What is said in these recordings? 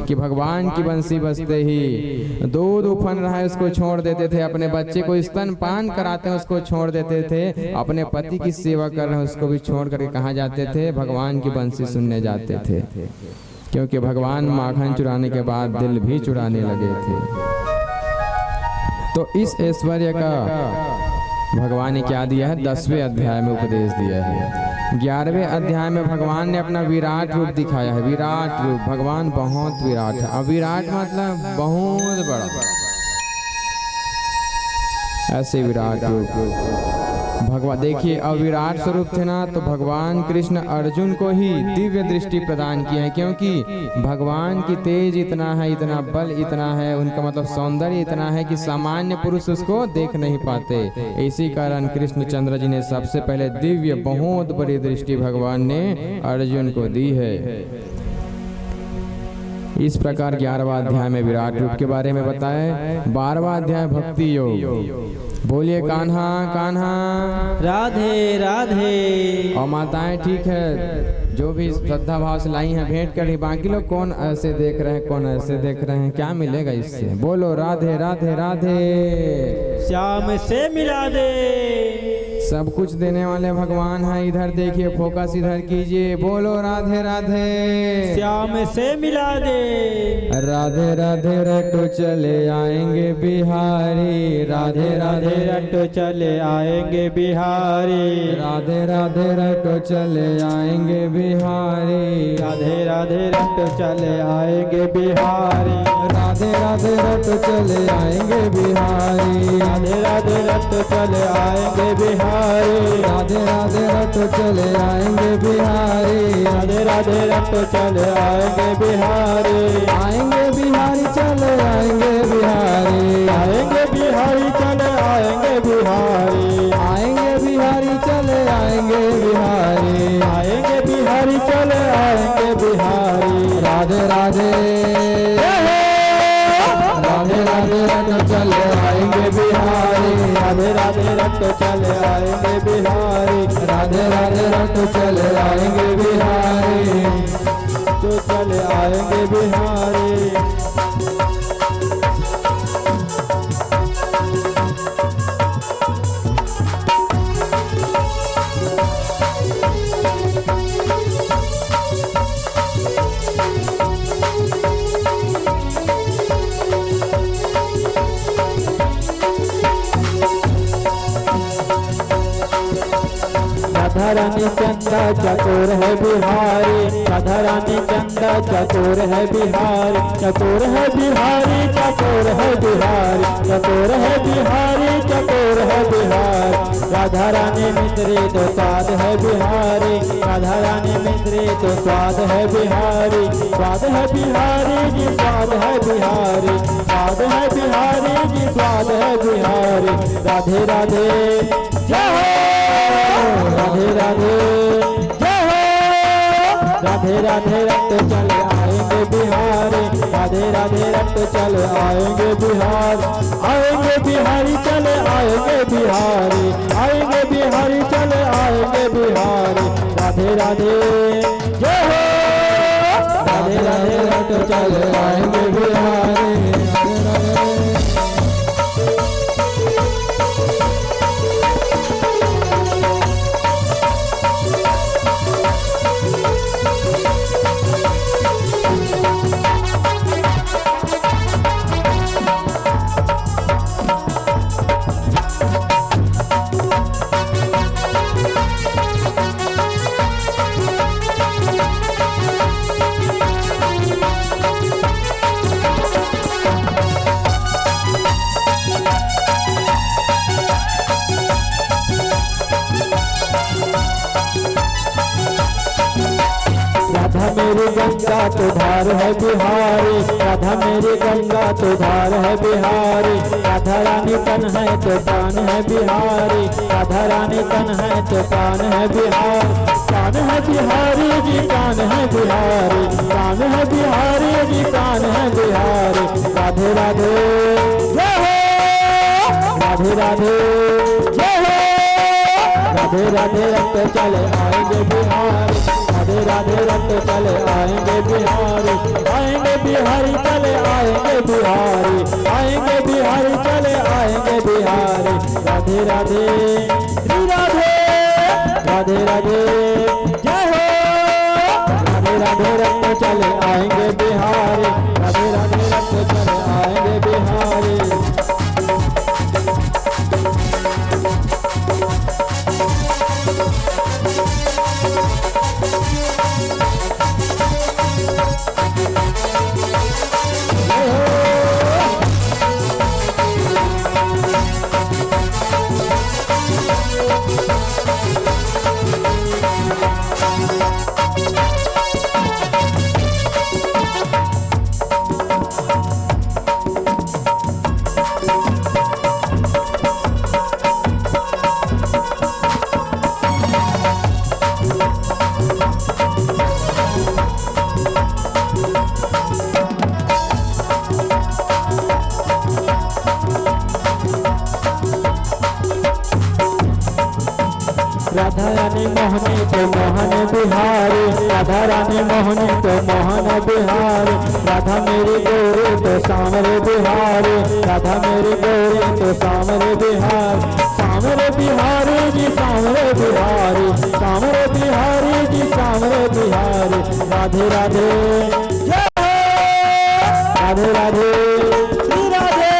कि भगवान की बंसी बजते ही दूध उफन रहा है उसको छोड़ देते थे, अपने बच्चे को स्तनपान कराते हैं उसको छोड़ देते थे, अपने पति की सेवा कर रहे हैं उसको भी छोड़ करके कहाँ जाते थे? भगवान की बंसी सुनने जाते थे, क्योंकि भगवान माखन चुराने के बाद दिल भी चुराने लगे थे। तो इस ऐश्वर्य का भगवान ने क्या दिया है? 10वें अध्याय में उपदेश दिया है। 11वें अध्याय में भगवान ने अपना विराट रूप दिखाया है। विराट रूप, भगवान बहुत विराट है। अब विराट मतलब बहुत बड़ा, ऐसे विराट रूप भगवान। देखिए अविराट स्वरूप थे ना, तो भगवान कृष्ण अर्जुन को ही दिव्य दृष्टि प्रदान किया है, क्योंकि भगवान की तेज इतना है, इतना बल इतना है, उनका मतलब सौंदर्य इतना है कि सामान्य पुरुष उसको देख नहीं पाते। इसी कारण कृष्णचंद्र जी ने सबसे पहले दिव्य बहुत बड़ी दृष्टि भगवान ने अर्जुन को दी है। इस प्रकार 11वां अध्याय में विराट रूप के बारे में बताए। 12वां अध्याय भक्ति योग। बोलिए कान्हा कान्हा राधे राधे। और माताएं ठीक है, जो भी श्रद्धा भाव से लाई हैं भेंट कर। बाकी लोग कौन ऐसे देख रहे हैं, कौन ऐसे देख रहे हैं, क्या मिलेगा इससे? बोलो राधे राधे राधे। श्याम से मिला दे। सब कुछ देने वाले भगवान हैं। इधर देखिए, फोकस इधर कीजिए। बोलो राधे राधे। श्याम से मिला दे। राधे राधे रटो चले आएंगे बिहारी। राधे राधे रटो चले आएंगे बिहारी। राधे राधे रटो चले आएंगे बिहारी। राधे राधे रटो चले आएंगे बिहारी। राधे राधे रटो चले आएंगे बिहारी। राधे राधे रटो चले आएंगे बिहारी। राधे राधे रटो चले आएंगे बिहारी। राधे राधे रटो चले आएंगे बिहारी। आएंगे बिहारी चले आएंगे बिहारी। आएंगे बिहारी चले आएंगे बिहारी। आएंगे बिहारी चले आएंगे बिहारी। आएंगे बिहारी चले आएंगे बिहारी। राधे राधे राधे राधे रटो चले आएंगे बिहारी। राधे राधे रटो चले आएंगे बिहारी। राधे राधे रटो चले आएंगे बिहारी। तो चले आएंगे बिहारी। राधा रानी चंदा चकोर है बिहारी। राधा रानी चंदा चकोर है बिहारी। चकोर है बिहारी, चकोर है बिहारी। चकोर है बिहारी, चकोर है बिहारी। राधा रानी मिश्री तो स्वाद है बिहारी। राधा रानी मिश्री तो स्वाद है बिहारी। स्वाद है बिहारी जी, स्वाद है बिहारी। स्वाद है बिहारी जी, स्वाद है बिहारी। राधे राधे जय हो। राधे राधे जय हो। राधे राधे रट चले आएंगे बिहारी। राधे राधे रट चले आएंगे बिहारी। आएंगे बिहारी चले आएंगे बिहारी। आएंगे बिहारी चले आएंगे बिहारी। राधे राधे जय हो। राधे राधे रट चले आएंगे बिहारी। मेरी गंगा तो धार है बिहारी। राधा मेरी गंगा तो धार है बिहारी। राधा रानी तन है तो पान है बिहारी। राधा रानी तन है तो पान है बिहारी। कान है बिहारी जी, कान है बिहारी। कान है बिहारी जी, कान है बिहारी। राधे राधे जय हो। राधे राधे जय हो। राधे राधे रट चले आएंगे बिहारी। राधे राधे रट चले आएंगे बिहारी, आएंगे बिहारी चले आएंगे बिहारी, आएंगे बिहारी चले आएंगे बिहारी। राधे राधे श्री राधे, राधे राधे जय हो। राधे राधे रट चले आएंगे बिहारी, राधे राधे रट चले आएंगे बिहारी। राधा रानी मोहनी तो मोहन बिहारी, राधा रानी मोहनी तो मोहन बिहारी। राधा मेरी गोरी तो सामरे बिहारी, राधा मेरी गोरी तो सामरे बिहारी। सामरे बिहारी जी सामरे बिहारी, सामरे बिहारी जी सामरे बिहारी। राधे राधे जय हो। राधे राधे श्री राधे,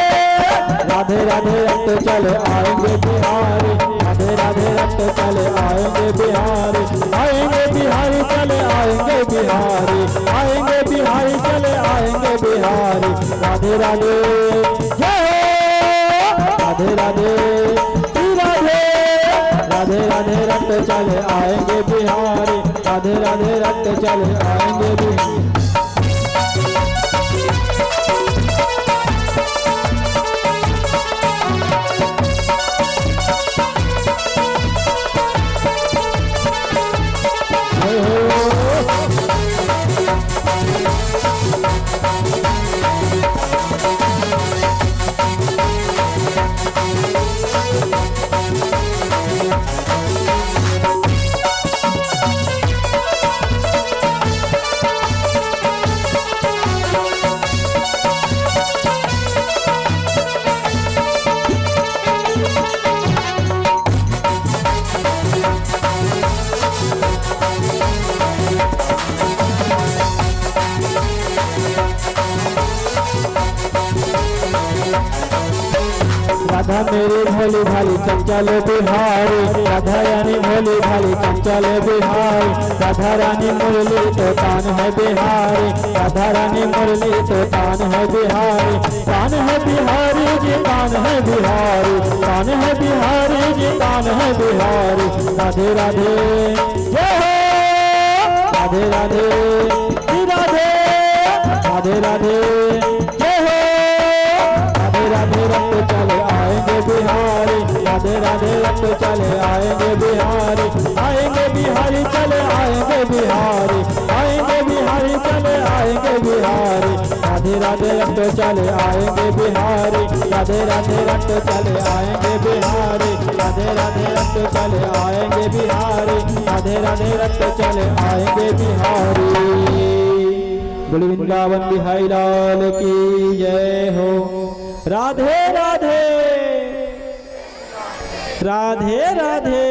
राधे राधे रट चले आएंगे बिहारी, राधे राधे रट चले आएंगे बिहारी, आएंगे बिहारी चले आएंगे बिहारी, आएंगे बिहारी चले आएंगे बिहारी। राधे राधे जय हो। राधे राधे श्री राधे, राधे राधे रट चले आएंगे बिहारी, राधे राधे रट चले आएंगे बिहारी। राधा मेरी भोली भाली चंचल बिहारी, राधा रानी भोली भाली चंचल बिहारी। राधा रानी मुरली तो तान है बिहारी, राधा रानी मुरली तो तान है बिहारी। तान है बिहारी जी तान है बिहारी, तान है बिहारी जी तान है बिहारी। राधे राधे जय हो। राधे राधे श्री राधे, राधे राधे जय हो। राधे राधे रट चले आएंगे बिहारी, राधे राधे रट चले आएंगे बिहारी, आएंगे बिहारी चले आएंगे बिहारी, आएंगे बिहारी चले आएंगे बिहारी। राधे राधे रट चले आएंगे बिहारी, राधे राधे रट चले आएंगे बिहारी, राधे राधे रट चले आएंगे बिहारी, राधे राधे रट चले आएंगे बिहारी। बोल वृंदावन बिहारी लाल की जय हो। राधे राधे राधे राधे।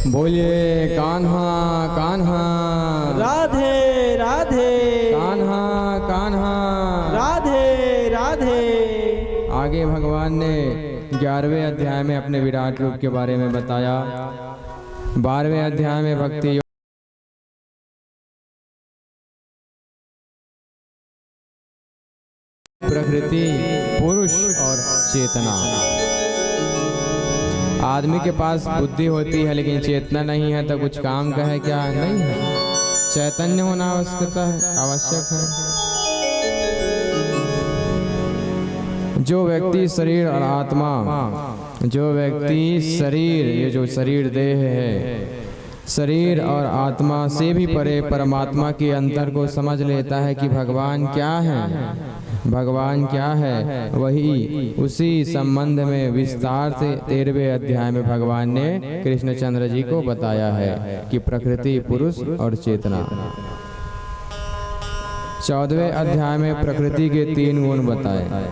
बोलिए कान्हा कान्हा, राधे राधे कान्हा कान्हा। राधे राधे। आगे भगवान ने 11वें अध्याय में अपने विराट रूप के बारे में बताया। 12वें अध्याय में भक्ति प्रकृति, पुरुष और चेतना। आदमी के पास बुद्धि होती है लेकिन चेतना नहीं है तो कुछ काम का है क्या? नहीं है। चैतन्य होना आवश्यक है। जो व्यक्ति शरीर और आत्मा, जो व्यक्ति शरीर, ये जो शरीर देह है, शरीर और आत्मा से भी परे परमात्मा के अंतर को समझ लेता है कि भगवान क्या है, भगवान क्या है, वही उसी संबंध में विस्तार से 13वें अध्याय में भगवान ने कृष्णचंद्र जी को बताया है कि प्रकृति, पुरुष और चेतना। 14वें अध्याय में प्रकृति के 3 गुण बताए।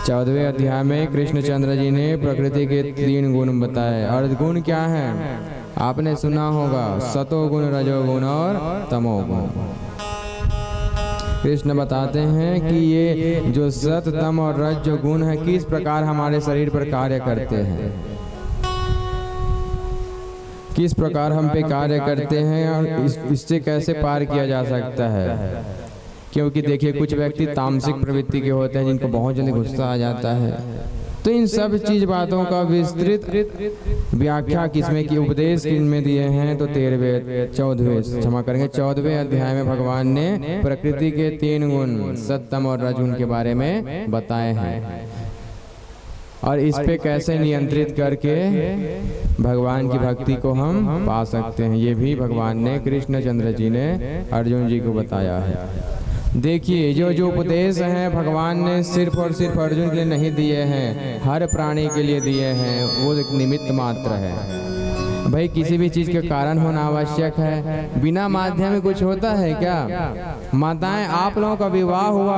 14वें अध्याय में कृष्णचंद्र जी ने प्रकृति के 3 गुण बताए। और गुण क्या है आपने सुना होगा, सतोगुण, रजोगुण और तमोगुण। कृष्ण बताते हैं कि ये जो सत, तम और रज जो गुण है किस प्रकार हमारे शरीर पर कार्य करते हैं, किस प्रकार हम पे कार्य करते हैं और इससे कैसे पार किया जा सकता है। क्योंकि देखिए कुछ व्यक्ति तामसिक प्रवृत्ति के होते हैं जिनको बहुत जल्दी गुस्सा आ जाता है। तो इन सब चीज बातों का विस्तृत व्याख्या किसमें की, उपदेश किसमें दिए हैं, तो 14वें अध्याय में भगवान ने प्रकृति के 3 गुण सत्तम और रजगुण के बारे में बताए हैं और इस पे कैसे नियंत्रित करके भगवान की भक्ति को हम पा सकते हैं, ये भी भगवान ने कृष्णचंद्र जी ने अर्जुन जी को बताया है। देखिए जो उपदेश हैं भगवान ने सिर्फ और सिर्फ अर्जुन के लिए नहीं दिए हैं, हर प्राणी के लिए दिए हैं। वो एक निमित्त मात्र है। भाई किसी भी चीज के कारण होना आवश्यक है, बिना माध्यम में कुछ होता है क्या। माताएं, आप लोगों का विवाह हुआ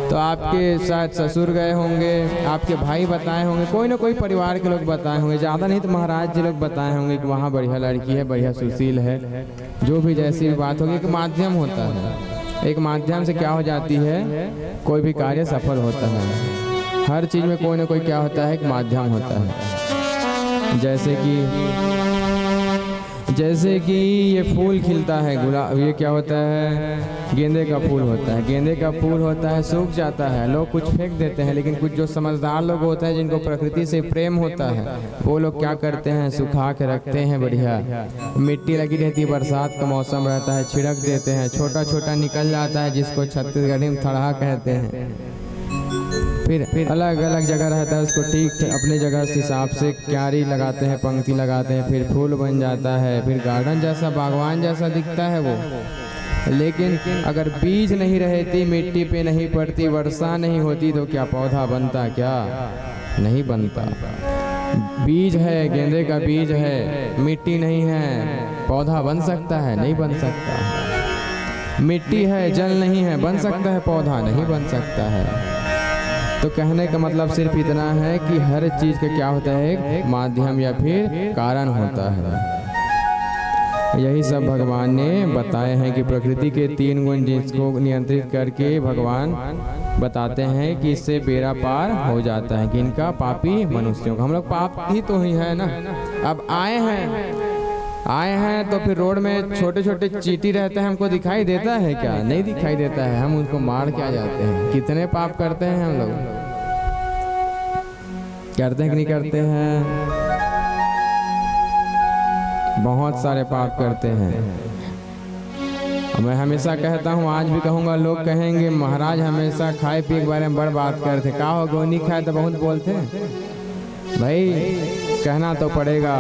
तो आपके साथ ससुर गए होंगे, आपके भाई बताए होंगे, कोई ना कोई परिवार के लोग बताए होंगे, ज़्यादा नहीं तो महाराज जी लोग बताए होंगे कि वहाँ बढ़िया लड़की है, बढ़िया सुशील है, जो भी जैसी भी बात होगी। एक माध्यम होता है, एक माध्यम से क्या हो जाती है, कोई भी कार्य सफल होता है। हर चीज़ में कोई ना कोई क्या होता है, एक माध्यम होता है। जैसे कि ये फूल खिलता है, गुलाब, ये क्या होता है, गेंदे का फूल होता है। गेंदे का फूल होता है, सूख जाता है, लोग कुछ फेंक देते हैं, लेकिन कुछ जो समझदार लोग होते हैं जिनको प्रकृति से प्रेम होता है, वो लोग क्या करते हैं, सुखा के रखते हैं बढ़िया। मिट्टी लगी रहती है, बरसात का मौसम रहता है, छिड़क देते हैं, छोटा छोटा निकल जाता है, जिसको छत्तीसगढ़ी में थड़हा कहते हैं। फिर अलग अलग जगह रहता है, उसको ठीक अपने जगह के हिसाब से क्यारी लगाते हैं, पंक्ति लगाते हैं, फिर फूल बन जाता है, फिर गार्डन जैसा, बागवान जैसा दिखता है वो। लेकिन अगर बीज नहीं रहती, मिट्टी पे नहीं पड़ती, वर्षा नहीं होती, तो क्या पौधा बनता, क्या नहीं बनता। बीज है, गेंदे का बीज है, मिट्टी नहीं है, पौधा बन सकता है, नहीं बन सकता। मिट्टी है, जल नहीं है, बन सकता है पौधा, नहीं बन सकता है। तो कहने का मतलब सिर्फ इतना है कि हर चीज का क्या होता है, एक माध्यम या फिर कारण होता है। यही सब भगवान ने बताए हैं कि प्रकृति के 3 गुण जिसको नियंत्रित करके भगवान बताते हैं कि इससे बेड़ा पार हो जाता है। कि इनका पापी मनुष्यों का, हम लोग पाप ही तो ही है ना। अब आए हैं तो फिर रोड में छोटे छोटे चींटी रहते हैं, हमको दिखाई देता है क्या, नहीं दिखाई देता है, हम उनको मार के आ जाते हैं। कितने पाप करते हैं हम लोग, करते हैं कि नहीं करते हैं, बहुत सारे पाप करते हैं। मैं हमेशा कहता हूँ, आज भी कहूँगा, लोग कहेंगे महाराज हमेशा खाए पिए के बारे में बड़ बात करते, का हो गोनी खाए तो बहुत बोलते। भाई कहना तो पड़ेगा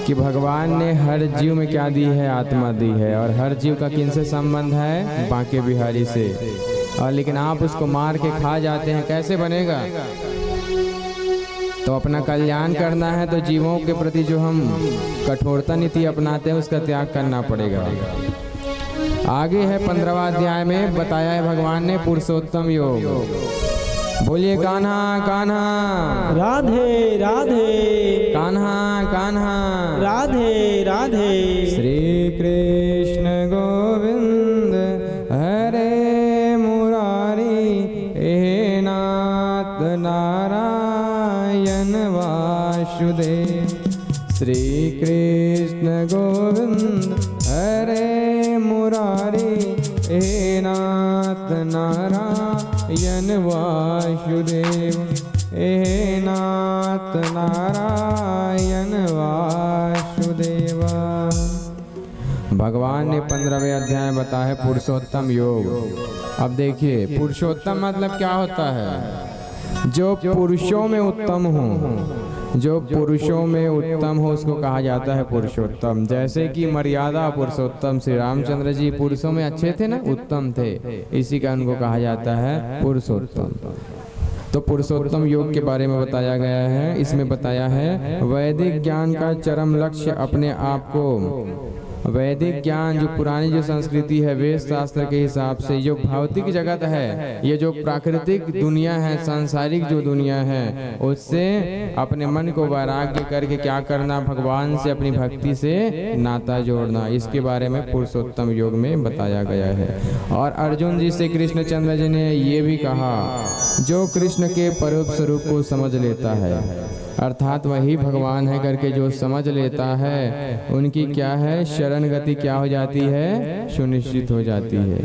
कि भगवान ने हर जीव में क्या दी है, आत्मा दी है, और हर जीव का किनसे संबंध है, बांके बिहारी से। और लेकिन आप उसको मार के खा जाते हैं, कैसे बनेगा। तो अपना कल्याण करना है तो जीवों के प्रति जो हम कठोरता नीति अपनाते हैं उसका त्याग करना पड़ेगा। आगे है 15वां अध्याय में बताया है भगवान ने पुरुषोत्तम योग। बोलिए कान्हा कान्हा, राधे राधे, कान्हा कान्हा, राधे राधे। श्री कृष्ण गोविंद हरे मुरारी, हे नाथ नारायण वासुदेव। श्री कृष्ण गोविंद हरे मुरारी, हे नाथ नारायण वासुदेव, हे नाथ नारायण वासुदेव। भगवान ने 15वें अध्याय बताया है पुरुषोत्तम योग। अब देखिए पुरुषोत्तम मतलब क्या होता है, जो पुरुषों में उत्तम हो, जो पुरुषों में उत्तम हो उसको कहा जाता है पुरुषोत्तम। जैसे कि मर्यादा पुरुषोत्तम श्री रामचंद्र जी पुरुषों में अच्छे थे ना, उत्तम थे, इसी का उनको कहा जाता है पुरुषोत्तम। तो पुरुषोत्तम योग के बारे में बताया गया है। इसमें बताया है वैदिक ज्ञान का चरम लक्ष्य अपने आप को, वैदिक ज्ञान जो पुरानी जो संस्कृति है वेद शास्त्र के हिसाब से, जो भौतिक जगत है, ये जो प्राकृतिक दुनिया है, सांसारिक जो दुनिया है, उससे अपने मन को वैराग्य करके क्या करना, भगवान से अपनी भक्ति से नाता जोड़ना, इसके बारे में पुरुषोत्तम योग में बताया गया है। और अर्जुन जी से कृष्णचंद्र जी ने ये भी कहा, जो कृष्ण के परोक्ष स्वरूप को समझ लेता है, अर्थात वही भगवान है करके जो समझ लेता है, उनकी क्या है, शरण गति क्या हो जाती है, सुनिश्चित हो जाती है।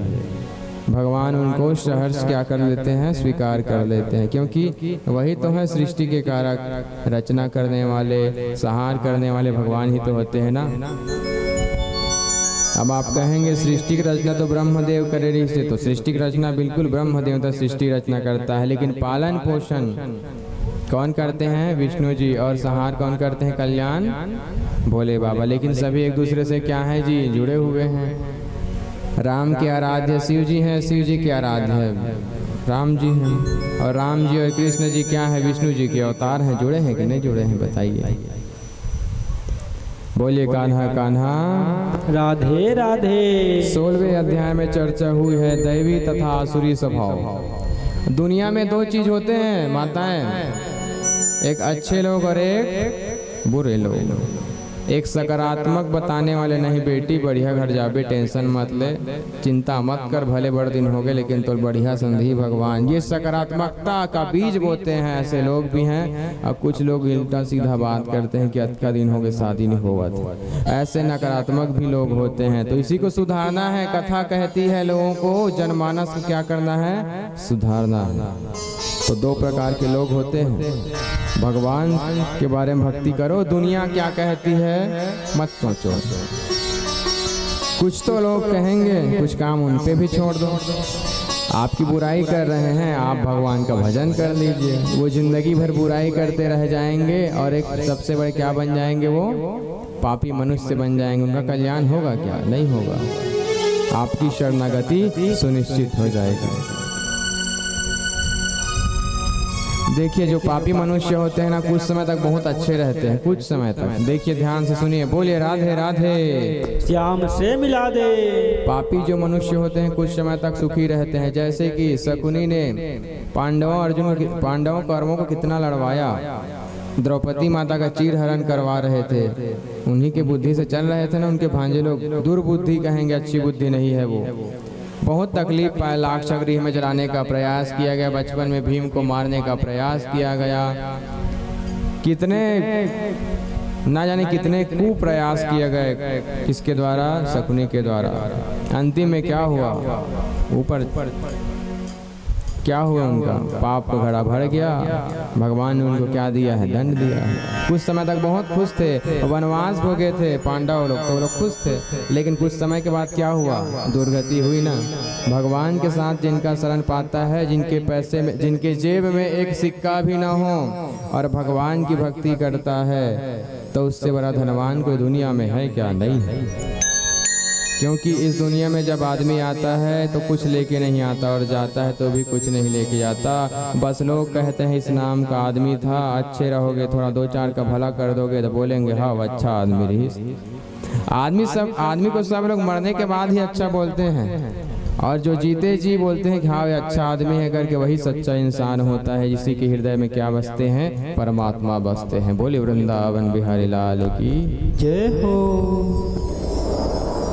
भगवान उनको सहर्ष क्या कर लेते हैं, स्वीकार कर लेते हैं, क्योंकि वही तो है सृष्टि के कारक, रचना करने वाले, संहार करने वाले भगवान ही तो होते हैं ना। अब आप कहेंगे सृष्टि की रचना तो ब्रह्मदेव करे रही से, तो सृष्टि की रचना बिल्कुल ब्रह्मदेव तो सृष्टि रचना करता है, लेकिन पालन पोषण कौन करते हैं, विष्णु जी, और संहार कौन करते हैं, कल्याण भोले बाबा। लेकिन सभी एक दूसरे से क्या है जी, जुड़े हुए हैं। राम के आराध्य शिव जी हैं, शिव जी के आराध्य है राम जी हैं, और राम जी और कृष्ण जी क्या है, विष्णु जी के अवतार हैं। जुड़े हैं कि नहीं जुड़े हैं, बताइए। बोलिए कान्हा कान्हा राधे राधे। 16वें अध्याय में चर्चा हुई है दैवी तथा आसुरी स्वभाव। दुनिया में दो चीज होते हैं माताएं, एक अच्छे लोग और एक बुरे लोग। एक सकारात्मक बताने वाले, नहीं बेटी बढ़िया घर जाबे, टेंशन मत ले, चिंता मत कर, भले बड़े दिन हो गए लेकिन तो बढ़िया संधि भगवान, ये सकारात्मकता का बीज बोते हैं। ऐसे लोग भी हैं। और कुछ लोग उल्टा सीधा बात करते हैं कि अतका दिन हो गए शादी नहीं हुआ था। ऐसे नकारात्मक भी लोग होते हैं, तो इसी को सुधारना है। कथा कहती है लोगों को जनमानस को क्या करना है, सुधारना है। तो दो प्रकार के लोग होते हैं। भगवान के बारे में भक्ति करो, दुनिया क्या कहती है मत सोचो। कुछ तो लोग कहेंगे, कुछ काम उन पे भी छोड़ दो। आपकी बुराई कर रहे हैं, आप भगवान का भजन कर लीजिए। वो जिंदगी भर बुराई करते रह जाएंगे और एक सबसे बड़े क्या बन जाएंगे, वो पापी मनुष्य बन जाएंगे। उनका कल्याण होगा क्या, नहीं होगा। आपकी शरणागति सुनिश्चित हो जाएगी। देखिए जो पापी मनुष्य होते हैं ना, कुछ समय तक बहुत अच्छे रहते हैं, कुछ समय तक। देखिए ध्यान से सुनिए, बोलिए राधे राधे, श्याम से मिला दे। पापी जो मनुष्य होते हैं कुछ समय तक सुखी रहते हैं। जैसे कि शकुनी ने पांडवों कर्मों को कितना लड़वाया। द्रौपदी माता का चीर हरण करवा रहे थे, उन्हीं के बुद्धि से चल रहे थे ना। उनके भांजे लोग दुर्बुद्धि कहेंगे, अच्छी बुद्धि नहीं है वो। बहुत तकलीफ पाए, लाक्षागृह में जलाने का प्रयास किया गया, बचपन में भीम को मारने का प्रयास किया गया, कितने ना जाने कितने कुप्रयास किए गए, किसके द्वारा, शकुनी के द्वारा। अंतिम में क्या हुआ, ऊपर क्या हुआ, उनका पाप का घड़ा भर गया। भगवान ने उनको क्या दिया है, दंड दिया है। कुछ समय तक बहुत खुश थे, वनवास भोगे थे पांडव लोग, तो लोग खुश थे। लेकिन कुछ समय के बाद क्या हुआ, दुर्गति हुई ना। भगवान के साथ जिनका शरण पाता है, जिनके पैसे में, जिनके जेब में एक सिक्का भी ना हो और भगवान की भक्ति करता है, तो उससे बड़ा धनवान कोई दुनिया में है क्या, नहीं है। क्योंकि इस दुनिया में जब आदमी आता है तो कुछ लेके नहीं आता, और जाता है तो भी कुछ नहीं लेके जाता। बस लोग कहते हैं इस नाम का आदमी था, अच्छे रहोगे, थोड़ा दो चार का भला कर दोगे तो बोलेंगे हाँ अच्छा आदमी रही। आदमी को सब लोग मरने के बाद ही अच्छा बोलते हैं, और जो जीते जी बोलते हैं कि हाँ अच्छा आदमी है करके, वही सच्चा इंसान होता है। जिसी के हृदय में क्या बसते हैं, परमात्मा बसते हैं। बोले वृंदावन बिहारी लाल की जय हो।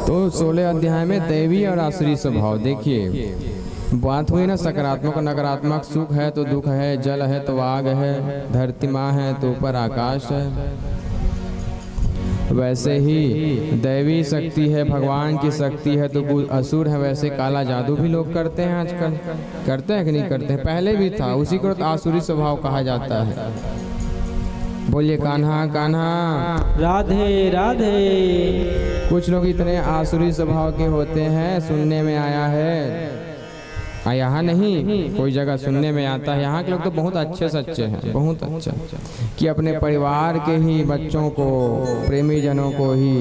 तो 16 अध्याय में दैवी और आसुरी स्वभाव। देखिए बात हुई ना, सकारात्मक और नकारात्मक। सुख है तो दुख है, जल है तो आग है, धरती माँ है तो ऊपर आकाश है। वैसे ही दैवी शक्ति है, भगवान की शक्ति है तो असुर है। वैसे काला जादू भी लोग करते हैं आजकल, करते हैं कि नहीं करते हैं, पहले भी था। उसी को तो आसुरी स्वभाव कहा जाता है। बोलिए कान्हा कान्हा राधे राधे। कुछ लोग इतने आसुरी स्वभाव के होते हैं, सुनने में आया है यहाँ नहीं, कोई जगह सुनने में आता है, यहाँ के लोग तो बहुत अच्छे सच्चे हैं, बहुत अच्छे, कि अपने परिवार के ही बच्चों को, प्रेमी जनों को ही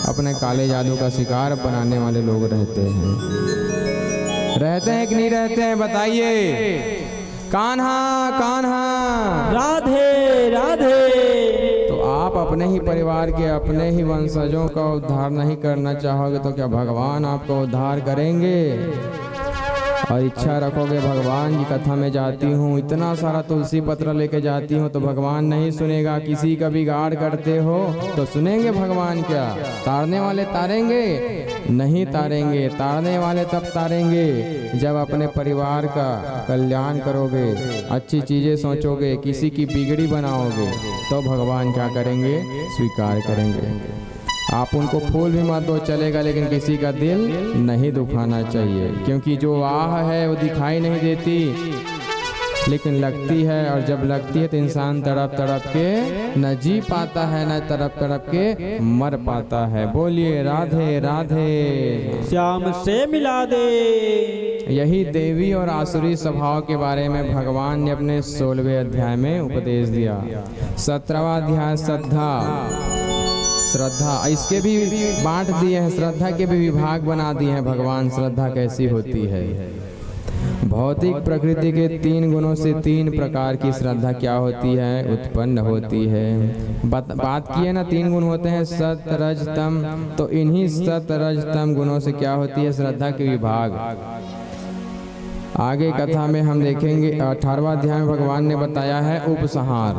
अपने काले जादू का शिकार बनाने वाले लोग रहते हैं। रहते हैं कि नहीं रहते हैं, बताइए। कान्हा कान्हा, राधे राधे। तो आप अपने ही परिवार के, अपने ही वंशजों का उद्धार नहीं करना चाहोगे तो क्या भगवान आपका उद्धार करेंगे? और इच्छा रखोगे भगवान की कथा में जाती हूँ, इतना सारा तुलसी पत्र लेके जाती हूँ तो भगवान नहीं सुनेगा। किसी का बिगाड़ करते हो तो सुनेंगे भगवान क्या? तारने वाले तारेंगे? नहीं तारेंगे। तारने वाले तब तारेंगे जब अपने परिवार का कल्याण करोगे, अच्छी चीजें सोचोगे, किसी की बिगड़ी बनाओगे, तो भगवान क्या करेंगे? स्वीकार करेंगे। आप उनको फूल भी मत दो चलेगा, लेकिन किसी का दिल नहीं दुखाना चाहिए, क्योंकि जो आह है वो दिखाई नहीं देती लेकिन लगती है, और जब लगती है तो इंसान तड़प तड़प के न जी पाता है, न तड़प तड़प के मर पाता है। बोलिए राधे राधे। श्याम से मिला दे। यही देवी और आसुरी स्वभाव के बारे में भगवान ने अपने 16वें अध्याय में उपदेश दिया। 17वां अध्याय श्रद्धा, इसके भी बांट दिए हैं, श्रद्धा के भी विभाग बना दिए हैं भगवान। श्रद्धा कैसी होती है? भौतिक प्रकृति के 3 गुणों से 3 प्रकार की श्रद्धा क्या होती है? उत्पन्न होती है। बात की है ना, 3 गुण होते हैं, सत रज तम। तो इन्हीं सत रज तम गुणों से क्या होती है? श्रद्धा के विभाग। आगे कथा में हम देखेंगे। 18वां अध्याय में भगवान ने बताया है उपसंहार।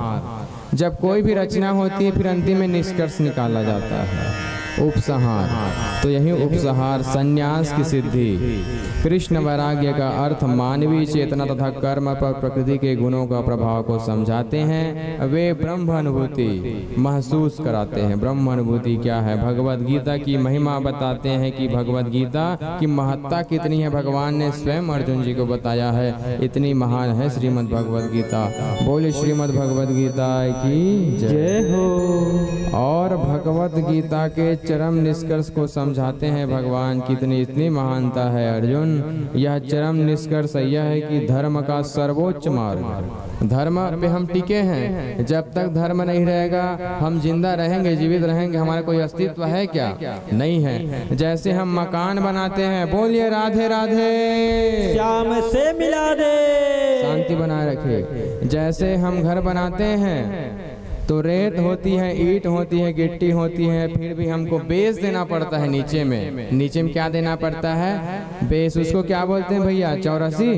जब कोई भी रचना होती है फिर अंतिम में निष्कर्ष निकाला जाता है, उपसंहार। तो यही उपसंहार, संन्यास की सिद्धि, कृष्ण वैराग्य का अर्थ मानवीय चेतना तथा कर्म पर प्रकृति के गुणों का प्रभाव को समझाते हैं। वे ब्रह्म अनुभूति महसूस कराते हैं। ब्रह्म अनुभूति क्या है? भगवद गीता की महिमा बताते हैं कि भगवद गीता की महत्ता कितनी है। भगवान ने स्वयं अर्जुन जी को बताया है, इतनी महान है श्रीमद् भगवद गीता। बोले श्रीमद् भगवद गीता की जय हो। और भगवद गीता के चरम निष्कर्ष को समझाते हैं भगवान, कितनी इतनी महानता है अर्जुन। यह चरम निष्कर्ष यह है कि धर्म का सर्वोच्च मार्ग, धर्म पे हम टिके हैं। जब तक धर्म नहीं रहेगा हम जिंदा रहेंगे, जीवित रहेंगे, हमारा कोई अस्तित्व है क्या? नहीं है। जैसे हम मकान बनाते हैं, बोलिए राधे राधे। श्याम से मिला दे। शांति बनाए रखे। जैसे हम घर बनाते हैं तो रेत होती है, ईंट होती है, गिट्टी होती है, फिर भी हमको बेस देना पड़ता है नीचे में। नीचे में क्या देना पड़ता है? बेस। उसको क्या बोलते हैं भैया? चौरसी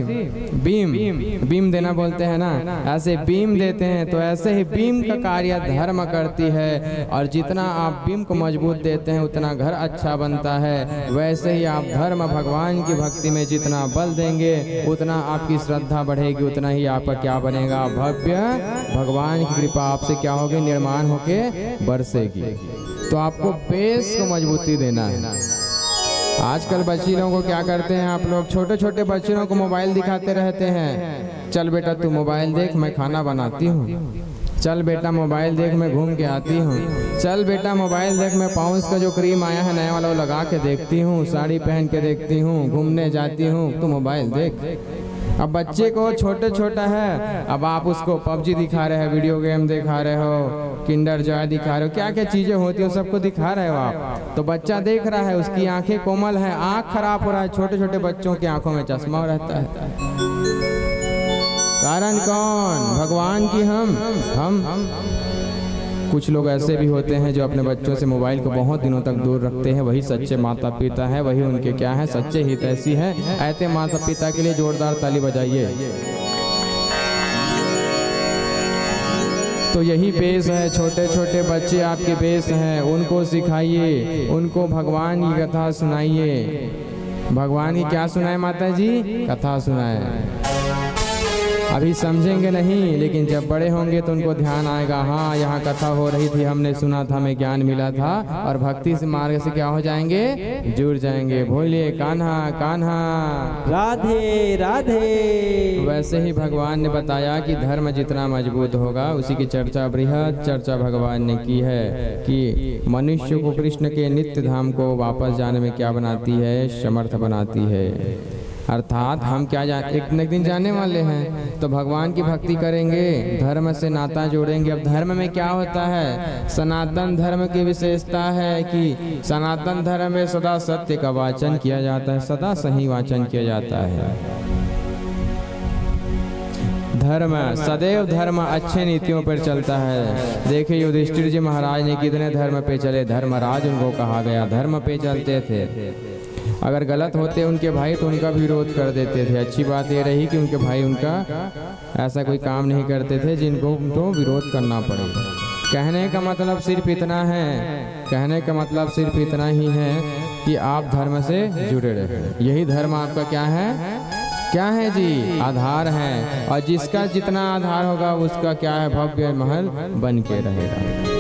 बीम, बीम देना बोलते हैं ना। ऐसे बीम देते हैं। तो ऐसे ही बीम का कार्य धर्म करती है, और जितना आप बीम को मजबूत देते हैं उतना घर अच्छा बनता है। वैसे ही आप धर्म, भगवान की भक्ति में जितना बल देंगे उतना आपकी श्रद्धा बढ़ेगी, उतना ही आपका क्या बनेगा? भव्य भगवान की कृपा आपसे क्या होगी? निर्माण होके बरसेगी। तो आपको बेस को मजबूती देना है। आजकल बच्ची लोगों को क्या करते हैं आप लोग? छोटे छोटे बच्चों को मोबाइल दिखाते रहते हैं। चल बेटा तू मोबाइल देख, मैं खाना बनाती हूँ। चल बेटा मोबाइल देख, मैं घूम के आती हूँ। चल बेटा मोबाइल देख, मैं पाउंस का जो क्रीम आया है नया वाला वो लगा के देखती हूँ, साड़ी पहन के देखती हूँ, घूमने जाती हूँ। तू मोबाइल देख। अब बच्चे को छोटे छोटा है, अब आप उसको पबजी दिखा रहे हो, वीडियो गेम दिखा रहे हो, किंडर जॉय दिखा रहे हो, क्या क्या चीजें होती है सबको दिखा रहे हो आप। तो बच्चा देख रहा है, उसकी आंखें कोमल है, आंख खराब हो रहा है। छोटे छोटे बच्चों की आंखों में चश्मा रहता है। कारण कौन? भगवान की हम कुछ लोग ऐसे भी होते हैं जो अपने बच्चों से मोबाइल को बहुत दिनों तक दूर रखते हैं। वही सच्चे माता पिता है, वही उनके क्या है? सच्चे हितैषी है। ऐसे माता पिता के लिए जोरदार ताली बजाइए। तो यही बेस है। छोटे छोटे बच्चे आपके बेस हैं, उनको सिखाइए, उनको भगवान की कथा सुनाइए। भगवान की क्या सुनाए माता जी? कथा सुनाए। अभी समझेंगे नहीं, लेकिन जब बड़े होंगे तो उनको ध्यान आएगा, हाँ यहाँ कथा हो रही थी, हमने सुना था, हमें ज्ञान मिला था, और भक्ति से मार्ग से क्या हो जाएंगे? जुड़ जाएंगे। बोलिए कान्हा कान्हा, राधे राधे। वैसे ही भगवान ने बताया कि धर्म जितना मजबूत होगा, उसी की चर्चा, बृहद चर्चा भगवान ने की है कि मनुष्य को कृष्ण के नित्य धाम को वापस जाने में क्या बनाती है? समर्थ बनाती है। अर्थात हम क्या एक न एक दिन जाने वाले हैं, तो भगवान की भक्ति करेंगे, धर्म से नाता जोड़ेंगे। अब धर्म में क्या होता है, सनातन धर्म की विशेषता है कि सनातन धर्म में सदा सत्य का वाचन किया जाता है, सदा सही वाचन किया जाता है। धर्म सदैव धर्म अच्छे नीतियों पर चलता है। देखिए युधिष्ठिर जी महाराज ने कितने धर्म पे चले, धर्मराज उनको कहा गया, धर्म पे चलते थे। अगर गलत होते उनके भाई तो उनका विरोध कर देते थे। अच्छी बात ये रही कि उनके भाई उनका ऐसा कोई काम नहीं करते थे जिनको उनको विरोध करना पड़े। कहने का मतलब सिर्फ इतना है, कहने का मतलब सिर्फ इतना ही है कि आप धर्म से जुड़े रहे। यही धर्म आपका क्या है, क्या है जी, आधार है। और जिसका जितना आधार होगा उसका क्या है, भव्य महल बन के रहेगा।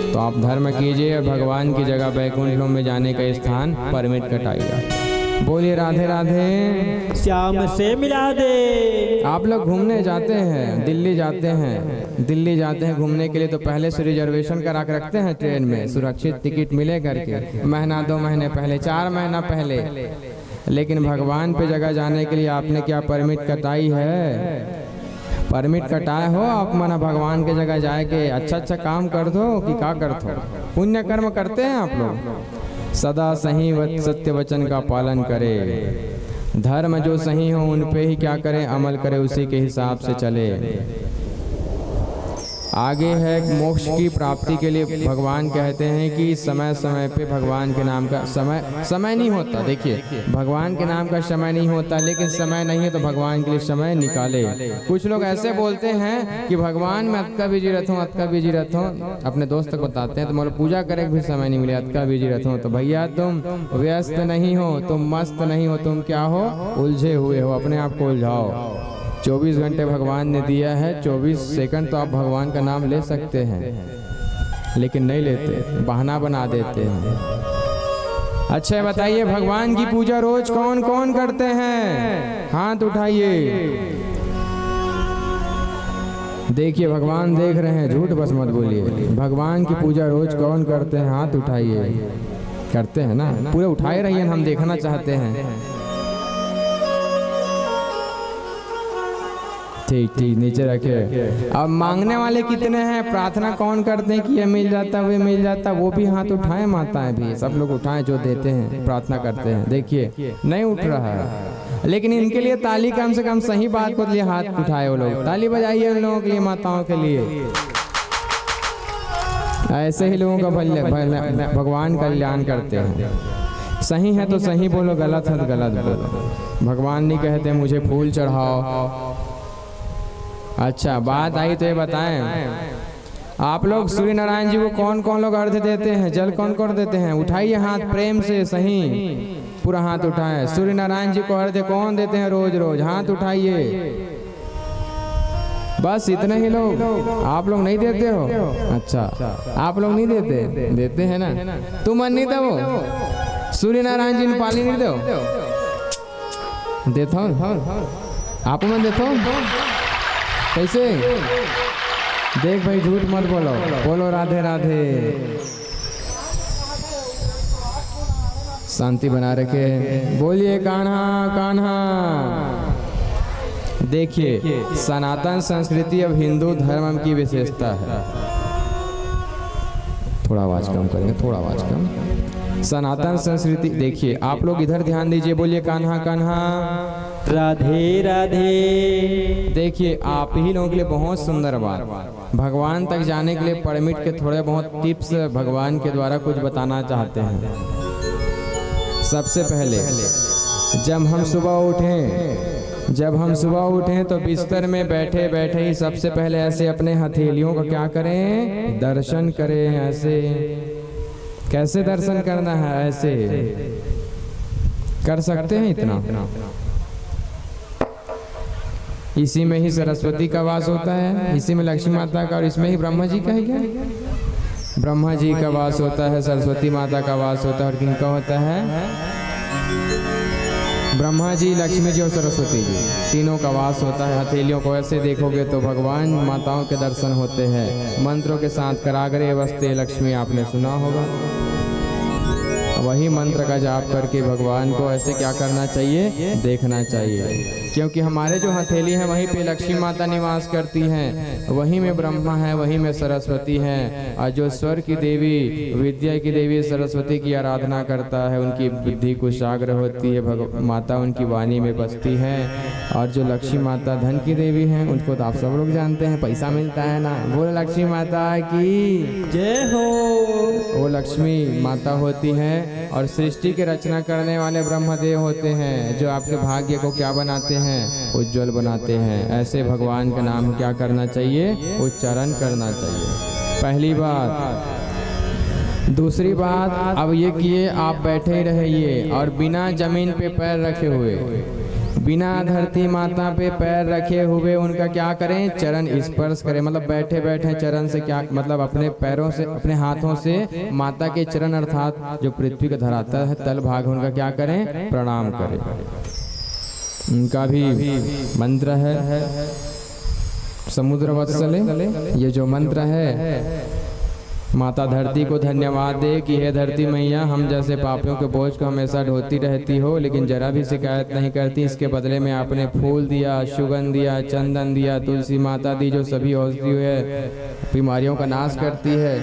तो आप धर्म कीजिए और भगवान की जगह वैकुंठ में जाने का स्थान परमिट कटाइएगा। बोलिए राधे राधे, श्याम से मिला दे। आप लोग घूमने जाते हैं, दिल्ली जाते हैं, दिल्ली जाते हैं घूमने के लिए, तो पहले से रिजर्वेशन करा के रखते हैं ट्रेन में, सुरक्षित टिकट मिले करके, महीना 2 महीने पहले, 4 महीना पहले। लेकिन भगवान पे जगह जाने के लिए आपने क्या परमिट कटाई है, परमिट कटाए हो आप, माना भगवान के जगह जाए के अच्छा काम कर दो कि क्या कर दो, पुण्य कर्म करते हैं आप लोग। सदा सही सत्य वचन का पालन करें, धर्म जो सही हो उन पे ही क्या करें, अमल करें, उसी के हिसाब से चले। आगे है मोक्ष की प्राप्ति के लिए भगवान कहते हैं कि समय समय पे भगवान के नाम का समय नहीं होता। देखिए भगवान के नाम का समय नहीं होता, लेकिन समय नहीं है तो भगवान के लिए समय निकाले। कुछ लोग ऐसे बोलते हैं कि भगवान मैं अतका बिजी रहता हूँ, अतका बिजी रहता हूँ, अपने दोस्त को बताते हैं तो मतलब पूजा करे भी समय नहीं मिले, अतका बिजी रहता हूँ। तो भैया तुम व्यस्त नहीं हो, तुम मस्त नहीं हो, तुम क्या हो, उलझे हुए हो, अपने आप को उलझाओ। 24 घंटे भगवान ने दिया है, 24 सेकंड तो आप भगवान का नाम ले सकते हैं, लेकिन नहीं लेते, बहाना बना देते हैं। अच्छा बताइए भगवान की पूजा रोज कौन कौन करते हैं, हाथ उठाइए। देखिए भगवान देख रहे हैं, झूठ बस मत बोलिए। भगवान की पूजा रोज कौन करते हैं, हाथ उठाइए। करते हैं ना, पूरे उठाए रहिए, हम देखना चाहते हैं। ठीक ठीक, नीचे रखे। अब मांगने वाले कितने हैं, प्रार्थना कौन करते हैं कि ये मिल जाता वो मिल जाता, वो भी हाथ उठाएं, माताएं भी, सब लोग उठाएं जो देते हैं, प्रार्थना करते हैं। देखिए नहीं उठ रहा है, लेकिन इनके लिए ताली, कम से कम सही बात को लिए हाथ उठाए वो लोग, ताली बजाइए उन लोगों के लिए, माताओं के लिए। ऐसे ही लोगों का भगवान कल्याण करते हैं। सही है तो सही बोलो, गलत है तो गलत बोलो। भगवान नहीं कहते मुझे फूल चढ़ाओ। अच्छा बात आई तो ये बताएं, आप लोग सूर्य नारायण जी को कौन कौन लोग अर्घ्य देते हैं, जल कौन कौन देते हैं, उठाइए हाथ प्रेम से, सही पूरा हाथ उठाएं। सूर्य नारायण जी को अर्घ्य कौन देते हैं रोज रोज, हाथ उठाइए। बस इतने ही लोग, आप लोग नहीं देते हो। अच्छा आप लोग नहीं देते, देते हैं ना, तुम मन नहीं दो, सूर्य नारायण जी ने पाली नहीं दो, देता हूँ आप मन देता हूँ। कैसे देख भाई, झूठ मत बोलो, बोलो राधे राधे। शांति बना रखे, बोलिए कान्हा कान्हा। देखिए सनातन संस्कृति अब हिंदू धर्म की विशेषता है। थोड़ा आवाज कम करेंगे, थोड़ा आवाज कम। सनातन संस्कृति, देखिए आप लोग इधर ध्यान दीजिए, बोलिए कान्हा कान्हा, राधे राधे। देखिए आप ही लोगों के लिए बहुत सुंदर बात, भगवान तक जाने के लिए परमिट के थोड़े बहुत टिप्स भगवान के द्वारा कुछ बताना चाहते हैं। सबसे पहले जब हम सुबह उठें तो बिस्तर में बैठे बैठे ही सबसे पहले ऐसे अपने हथेलियों का क्या करें, दर्शन करें। ऐसे कैसे दर्शन करना है, ऐसे कर सकते हैं इतना। इसी में ही सरस्वती का वास होता है, इसी में लक्ष्मी माता का, और इसमें ही ब्रह्मा जी का है क्या, ब्रह्मा जी का वास होता है, सरस्वती माता का वास होता है, और किनका होता है, ब्रह्मा जी, लक्ष्मी जी और सरस्वती जी, तीनों का वास होता है। हथेलियों को ऐसे देखोगे तो भगवान माताओं के दर्शन होते हैं। मंत्रों के साथ कराग्रे वस्ते लक्ष्मी आपने सुना होगा। अब वही मंत्र का जाप करके भगवान को ऐसे क्या करना चाहिए, देखना चाहिए। क्योंकि हमारे जो हथेली है वहीं पे लक्ष्मी माता निवास करती हैं, वहीं में ब्रह्मा है, वहीं में सरस्वती हैं। और जो स्वर की देवी, विद्या की देवी सरस्वती की आराधना करता है, उनकी बुद्धि कुशाग्र होती है, माता उनकी वाणी में बसती है। और जो लक्ष्मी माता धन की देवी हैं, उनको तो आप सब लोग जानते हैं, पैसा मिलता है ना, बोल लक्ष्मी माता की जय हो। वो लक्ष्मी माता होती हैं। और सृष्टि के रचना करने वाले ब्रह्मदेव होते हैं, जो आपके भाग्य को क्या बनाते हैं, उज्जवल बनाते हैं। ऐसे भगवान का नाम क्या करना चाहिए, उच्चारण करना चाहिए, पहली बात। दूसरी बात, अब ये किए आप बैठे ही रहिए और बिना जमीन पे पैर रखे हुए, बिना धरती माता पे पैर रखे हुए उनका क्या करें, चरण स्पर्श करें। मतलब बैठे बैठे चरण से क्या मतलब, अपने पैरों से, अपने हाथों से माता के चरण अर्थात जो पृथ्वी का धरातल है, तल भाग, उनका क्या करें, प्रणाम करें। उनका भी मंत्र है समुद्र वत्सले, ये जो मंत्र है, माता धरती को धन्यवाद दे कि हे धरती मैया, हम जैसे पापियों के बोझ को हमेशा ढोती रहती हो, लेकिन जरा भी शिकायत नहीं करती। इसके बदले में आपने फूल दिया, सुगंध दिया, चंदन दिया, तुलसी माता दी, जो सभी औषधि है, बीमारियों का नाश करती है।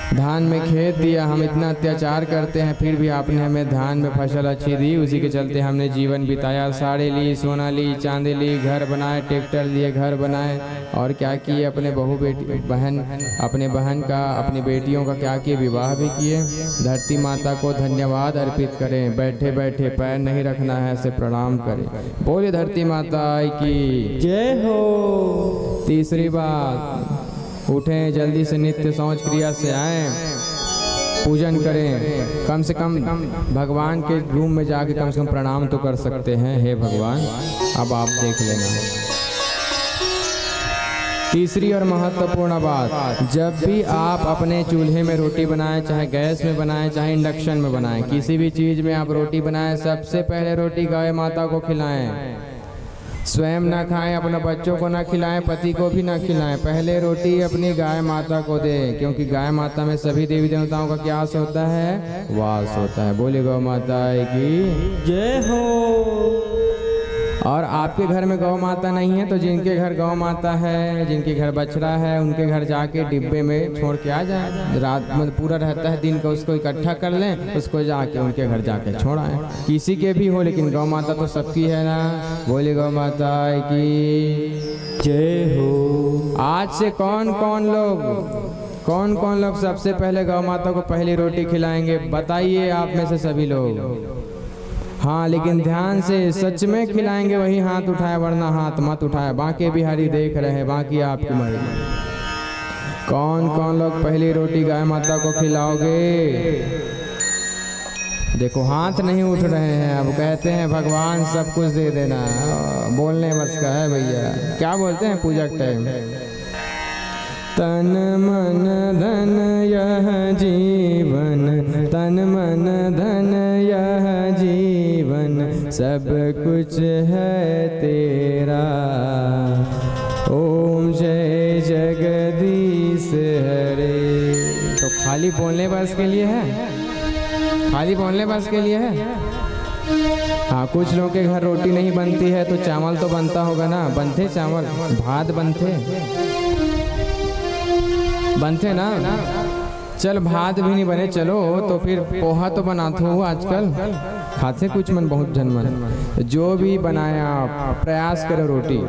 धान में खेत दिया, हम इतना अत्याचार करते हैं, फिर भी आपने हमें धान में फसल अच्छी दी, उसी के चलते हमने जीवन बिताया। साड़ी ली, सोना ली, चांदी ली, घर बनाए, ट्रैक्टर लिए, घर बनाए, और क्या किए, अपने बहू बेटी बहन, अपने बहन का, अपनी बेटियों का क्या किए, विवाह भी किए। धरती माता को धन्यवाद अर्पित करें, बैठे बैठे पैर नहीं रखना है, ऐसे प्रणाम करें। बोले धरती माता की जय हो। तीसरी बात, उठें जल्दी से, नित्य शौच क्रिया से आएं, पूजन करें। कम से कम भगवान के रूम में जाके कम से कम प्रणाम तो कर सकते हैं, हे भगवान अब आप देख लेना। तीसरी और महत्वपूर्ण बात, जब भी आप अपने चूल्हे में रोटी बनाएं, चाहे गैस में बनाएं, चाहे इंडक्शन में बनाएं, किसी भी चीज़ में आप रोटी बनाएं, सबसे पहले रोटी गाय माता को खिलाएं। स्वयं ना खाएं, अपने बच्चों को ना खिलाएं, पति को भी ना खिलाएं, पहले रोटी अपनी गाय माता को दें। क्योंकि गाय माता में सभी देवी देवताओं का क्या होता है, वास होता है। बोले गौ माता की जय हो। और आपके घर में गौ माता नहीं है तो जिनके घर गौ माता है, जिनके घर बछड़ा है, उनके घर जाके डिब्बे में छोड़ के आ जाए। रात में पूरा रहता है दिन का, उसको इकट्ठा कर लें, उसको जाके उनके घर जाके छोड़ाएं। किसी के भी हो, लेकिन गौ माता तो सबकी है ना। बोले गौ माता की जय हो। आज से कौन कौन लोग सबसे पहले गौ माता को पहली रोटी खिलाएंगे, बताइए आप में से सभी लोग। हाँ, लेकिन ध्यान से, सच में खिलाएंगे वही हाथ उठाए, वरना हाथ मत उठाए। बाकी बिहारी देख रहे हैं, बाकी आपकी मर्जी। कौन कौन लोग पहली रोटी गाय माता को खिलाओगे? देखो हाथ नहीं उठ रहे हैं। अब कहते हैं भगवान सब कुछ दे देना, बोलने बस का है भैया। क्या बोलते हैं पूजा के टाइम, तन मन धन यह जीवन, तन मन धन यह जीवन, सब कुछ है तेरा। ओम जय जगदीश हरे। तो खाली बोलने बस के लिए है, खाली बोलने बस के लिए है। हाँ, कुछ लोगों के घर रोटी नहीं बनती है तो चावल तो बनता होगा ना, बनते चावल, भात बनते ना। चल भात भी नहीं बने, चलो तो फिर पोहा तो बनाते हो आजकल, खाते कुछ मन बहुत जन मन। जो भी बनाया आप प्रयास करो, रोटी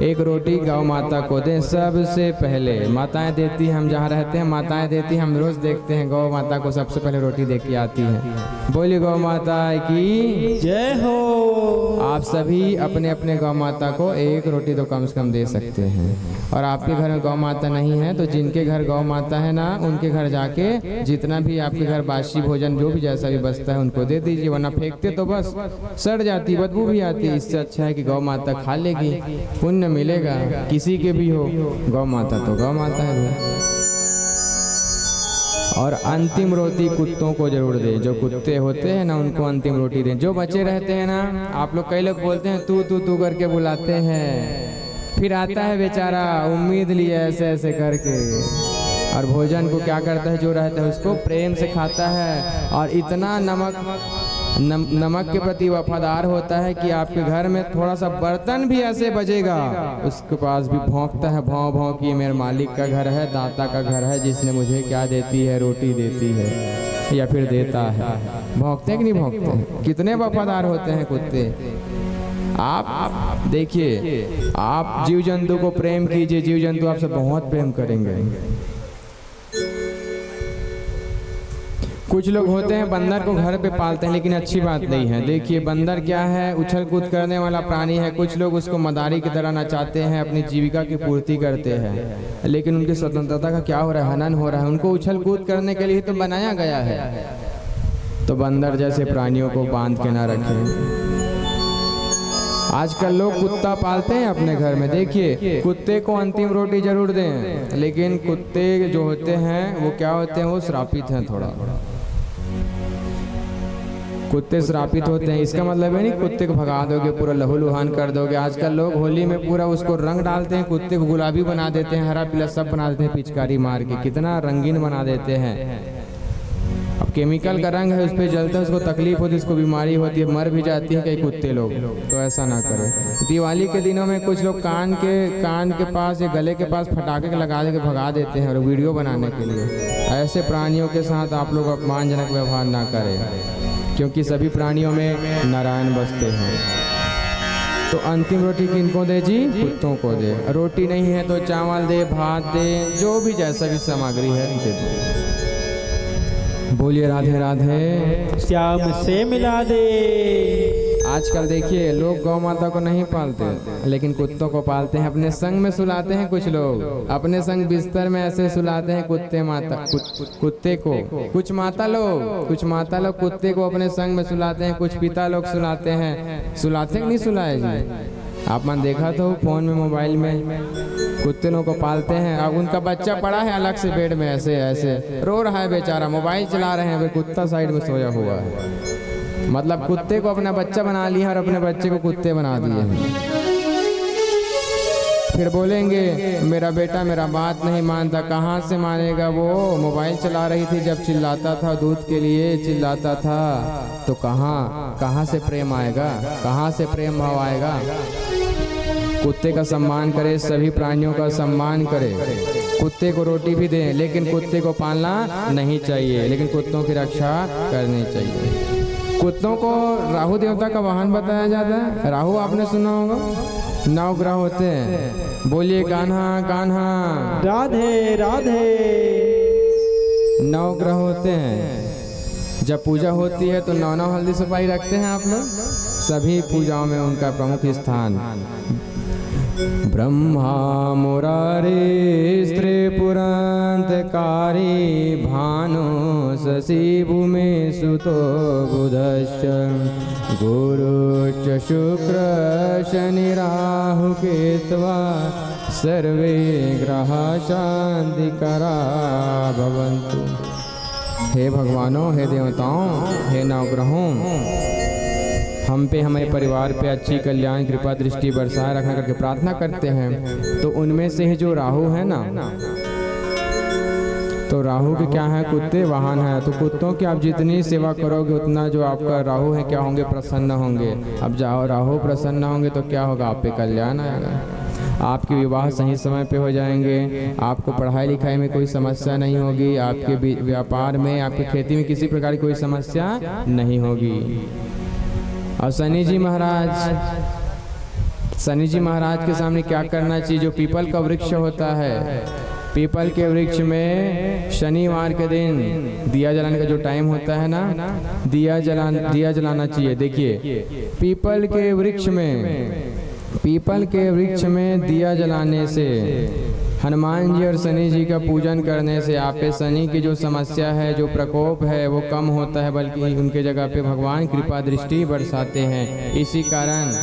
एक रोटी गौ माता को दें सबसे पहले। माताएं देती हैं, हम जहाँ रहते हैं माताएं देती हैं, हम रोज देखते हैं गौ माता को सबसे पहले रोटी दे के आती है। बोली गौ माता की जय हो। आप सभी अपने अपने गौ माता को एक रोटी तो कम से कम दे सकते हैं। और आपके घर में गौ माता नहीं है तो जिनके घर गौ माता है ना, उनके घर जाके जितना भी आपके घर बासी भोजन जो भी जैसा भी बचता है उनको दे दीजिए, वरना फेंकते तो बस सड़ जाती, बदबू भी आती। इससे अच्छा है कि गौ माता खा लेगी, पुण्य मिलेगा। किसी के भी हो, गौ माता तो गौ माता है। और अंतिम रोटी कुत्तों को जरूर दें, जो कुत्ते होते हैं ना उनको अंतिम रोटी दें। जो बच्चे रहते हैं ना, आप लोग कई लोग बोलते हैं तू तू तू करके बुलाते हैं, फिर आता है बेचारा उम्मीद लिए ऐसे ऐसे करके, और भोजन को क्या करता है, जो रहता है उसको प्रेम से खाता है। और इतना नमक के प्रति वफादार होता है कि आपके घर में थोड़ा सा बर्तन भी ऐसे बजेगा, उसके पास भी भौंकता है, भौं भौं कि मेरे मालिक का घर है, दाता का घर है, जिसने मुझे क्या देती है, रोटी देती है या फिर देता है। भौंकते हैं कि नहीं भौंकते? कितने वफादार होते हैं कुत्ते। आप देखिए, आप जीव जंतु को प्रेम कीजिए, जीव जंतु आपसे बहुत प्रेम करेंगे। कुछ लोग होते हैं बंदर को घर पे पालते हैं, लेकिन अच्छी बात नहीं है। देखिए बंदर क्या है, उछल कूद करने वाला प्राणी है। कुछ लोग उसको मदारी की तरह नचाते हैं, अपनी जीविका की पूर्ति करते हैं, लेकिन उनकी स्वतंत्रता का क्या हो रहा है, हनन हो रहा है। उनको उछल कूद करने के लिए तो बनाया गया है। तो बंदर जैसे प्राणियों को बांध के ना रखें। आजकल लोग कुत्ता पालते हैं अपने घर में। देखिए कुत्ते को अंतिम रोटी जरूर दें, लेकिन कुत्ते जो होते हैं वो क्या होते हैं, वो श्रापित हैं। थोड़ा कुत्ते श्रापित होते हैं, इसका मतलब है नहीं कुत्ते को भगा दोगे, पूरा लहूलुहान कर दोगे। आजकल लोग होली में पूरा उसको रंग डालते हैं, कुत्ते को गुलाबी बना देते हैं, हरा पीला सब बना देते हैं, पिचकारी मार के कितना रंगीन बना देते हैं। अब केमिकल का रंग है, उस पर जलता है, उसको तकलीफ होती है, उसको बीमारी होती है, मर भी जाती है कई कुत्ते लोग। तो ऐसा ना करें। दिवाली के दिनों में कुछ लोग कान के पास या गले के पास फटाके लगा दे के भगा देते हैं और वीडियो बनाने के लिए। ऐसे प्राणियों के साथ आप लोग अपमानजनक व्यवहार ना करें, क्योंकि सभी प्राणियों में नारायण बसते हैं। तो अंतिम रोटी किनको दे जी? कुत्तों को दे। रोटी नहीं है तो चावल दे, भात दे, जो भी जैसा भी सामग्री है दे दो। बोलिए राधे राधे, श्याम से मिला दे। आजकल देखिए लोग गौ माता को नहीं पालते, लेकिन कुत्तों को पालते हैं, अपने संग में सुलाते हैं। कुछ लोग अपने संग बिस्तर में ऐसे सुलाते हैं कुत्ते को। कुछ माता लोग कुत्ते को अपने संग में सुलाते हैं, कुछ पिता लोग सुलाते हैं। सुलाते नहीं सुलाए जी? आप मन देखा तो फोन में, मोबाइल में कुत्ते लोगों को पालते हैं। अब उनका बच्चा पड़ा है अलग से बेड में, ऐसे रो रहा है बेचारा, मोबाइल चला रहे हैं, कुत्ता साइड में सोया हुआ है। मतलब कुत्ते को अपना बच्चा बना लिया और अपने बच्चे को कुत्ते बना दिए। फिर बोलेंगे मेरा बेटा मेरा बात नहीं मानता। कहाँ से मानेगा वो? मोबाइल चला रही थी जब चिल्लाता था, दूध के लिए चिल्लाता था, तो कहाँ से प्रेम आएगा, कहाँ से प्रेम भाव आएगा? कुत्ते का सम्मान करें, सभी प्राणियों का सम्मान करें। कुत्ते को रोटी भी दें, लेकिन कुत्ते को पालना नहीं चाहिए, लेकिन कुत्तों की रक्षा करनी चाहिए। कुत्तों को राहु देवता का वाहन बताया जाता है। राहु आपने सुना होगा, 9 ग्रह होते हैं। बोलिए कान्हा कान्हा, राधे राधे। 9 ग्रह होते हैं। जब पूजा होती है तो 9 हल्दी सफाई रखते हैं आप लोग। सभी पूजाओं में उनका प्रमुख स्थान। ब्रह्मा मुरारी त्रिपुरांतकारी भानु शशि भूमि सुतो बुधश्च गुरुश्च शुक्र शनि राहु केतवा सर्वे ग्रहा शांतिकरा भवन्तु। हे भगवानों, हे देवताओं, हे नवग्रहों, हम पे हमारे परिवार पे अच्छी कल्याण कृपा दृष्टि बरसाए रखना करके प्रार्थना करते हैं। तो उनमें से ही जो राहु है ना, तो राहु के क्या है? कुत्ते वाहन है। तो कुत्तों की आप जितनी सेवा करोगे उतना जो आपका राहु है क्या होंगे? प्रसन्न होंगे। अब जाओ राहु प्रसन्न होंगे तो क्या होगा? आप पे कल्याण आएगा। आपके विवाह सही समय पे हो जाएंगे, आपको पढ़ाई लिखाई में कोई समस्या नहीं होगी, आपके व्यापार में, आपकी खेती में किसी प्रकार की कोई समस्या नहीं होगी। और शनि जी महाराज के सामने क्या करना चाहिए? जो पीपल का वृक्ष होता है, पीपल के वृक्ष में शनिवार के दिन दिया जलाने का जो टाइम होता है ना, दिया जलाना चाहिए। देखिए पीपल के वृक्ष में दिया जलाने से, हनुमान जी और शनि जी का पूजन करने से आप पे शनि की जो समस्या है, जो प्रकोप है, वो कम होता है, बल्कि उनके जगह पे भगवान कृपा दृष्टि बरसाते हैं। इसी कारण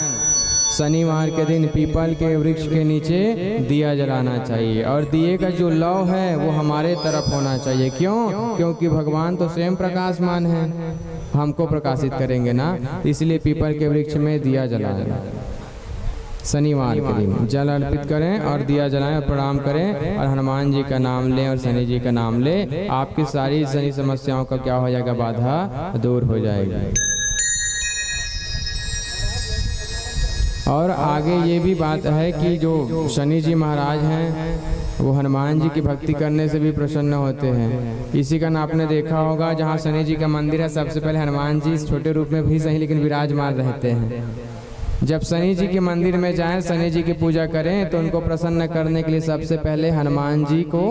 शनिवार के दिन पीपल के वृक्ष के नीचे दिया जलाना चाहिए। और दिए का जो लौ है वो हमारे तरफ होना चाहिए। क्यों? क्योंकि भगवान तो स्वयं प्रकाशमान है, हमको प्रकाशित करेंगे ना, इसलिए पीपल के वृक्ष में दिया जलाना। शनिवार के दिन जल अर्पित करें और दिया जलाएं और प्रणाम करें और हनुमान जी का नाम लें और शनि जी का नाम लें। आपकी सारी शनि समस्याओं का क्या हो जाएगा, बाधा दूर हो जाएगी। और आगे ये भी बात है कि जो शनि जी महाराज हैं वो हनुमान जी की भक्ति करने से भी प्रसन्न होते हैं। इसी का आपने देखा होगा, जहाँ शनि जी का मंदिर है सबसे पहले हनुमान जी छोटे रूप में भी सही लेकिन विराजमान रहते हैं। जब शनि जी के मंदिर में जाएं, शनि जी की पूजा करें तो उनको प्रसन्न करने के लिए सबसे पहले हनुमान जी को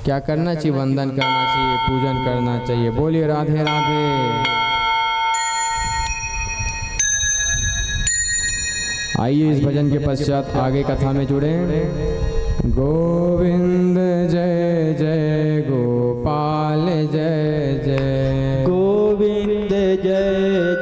क्या करना चाहिए, वंदन करना चाहिए, पूजन करना चाहिए। बोलिए राधे राधे। आइए इस भजन के पश्चात आगे कथा में जुड़े। गोविंद जय जय गोपाल जय जय, गोविंद जय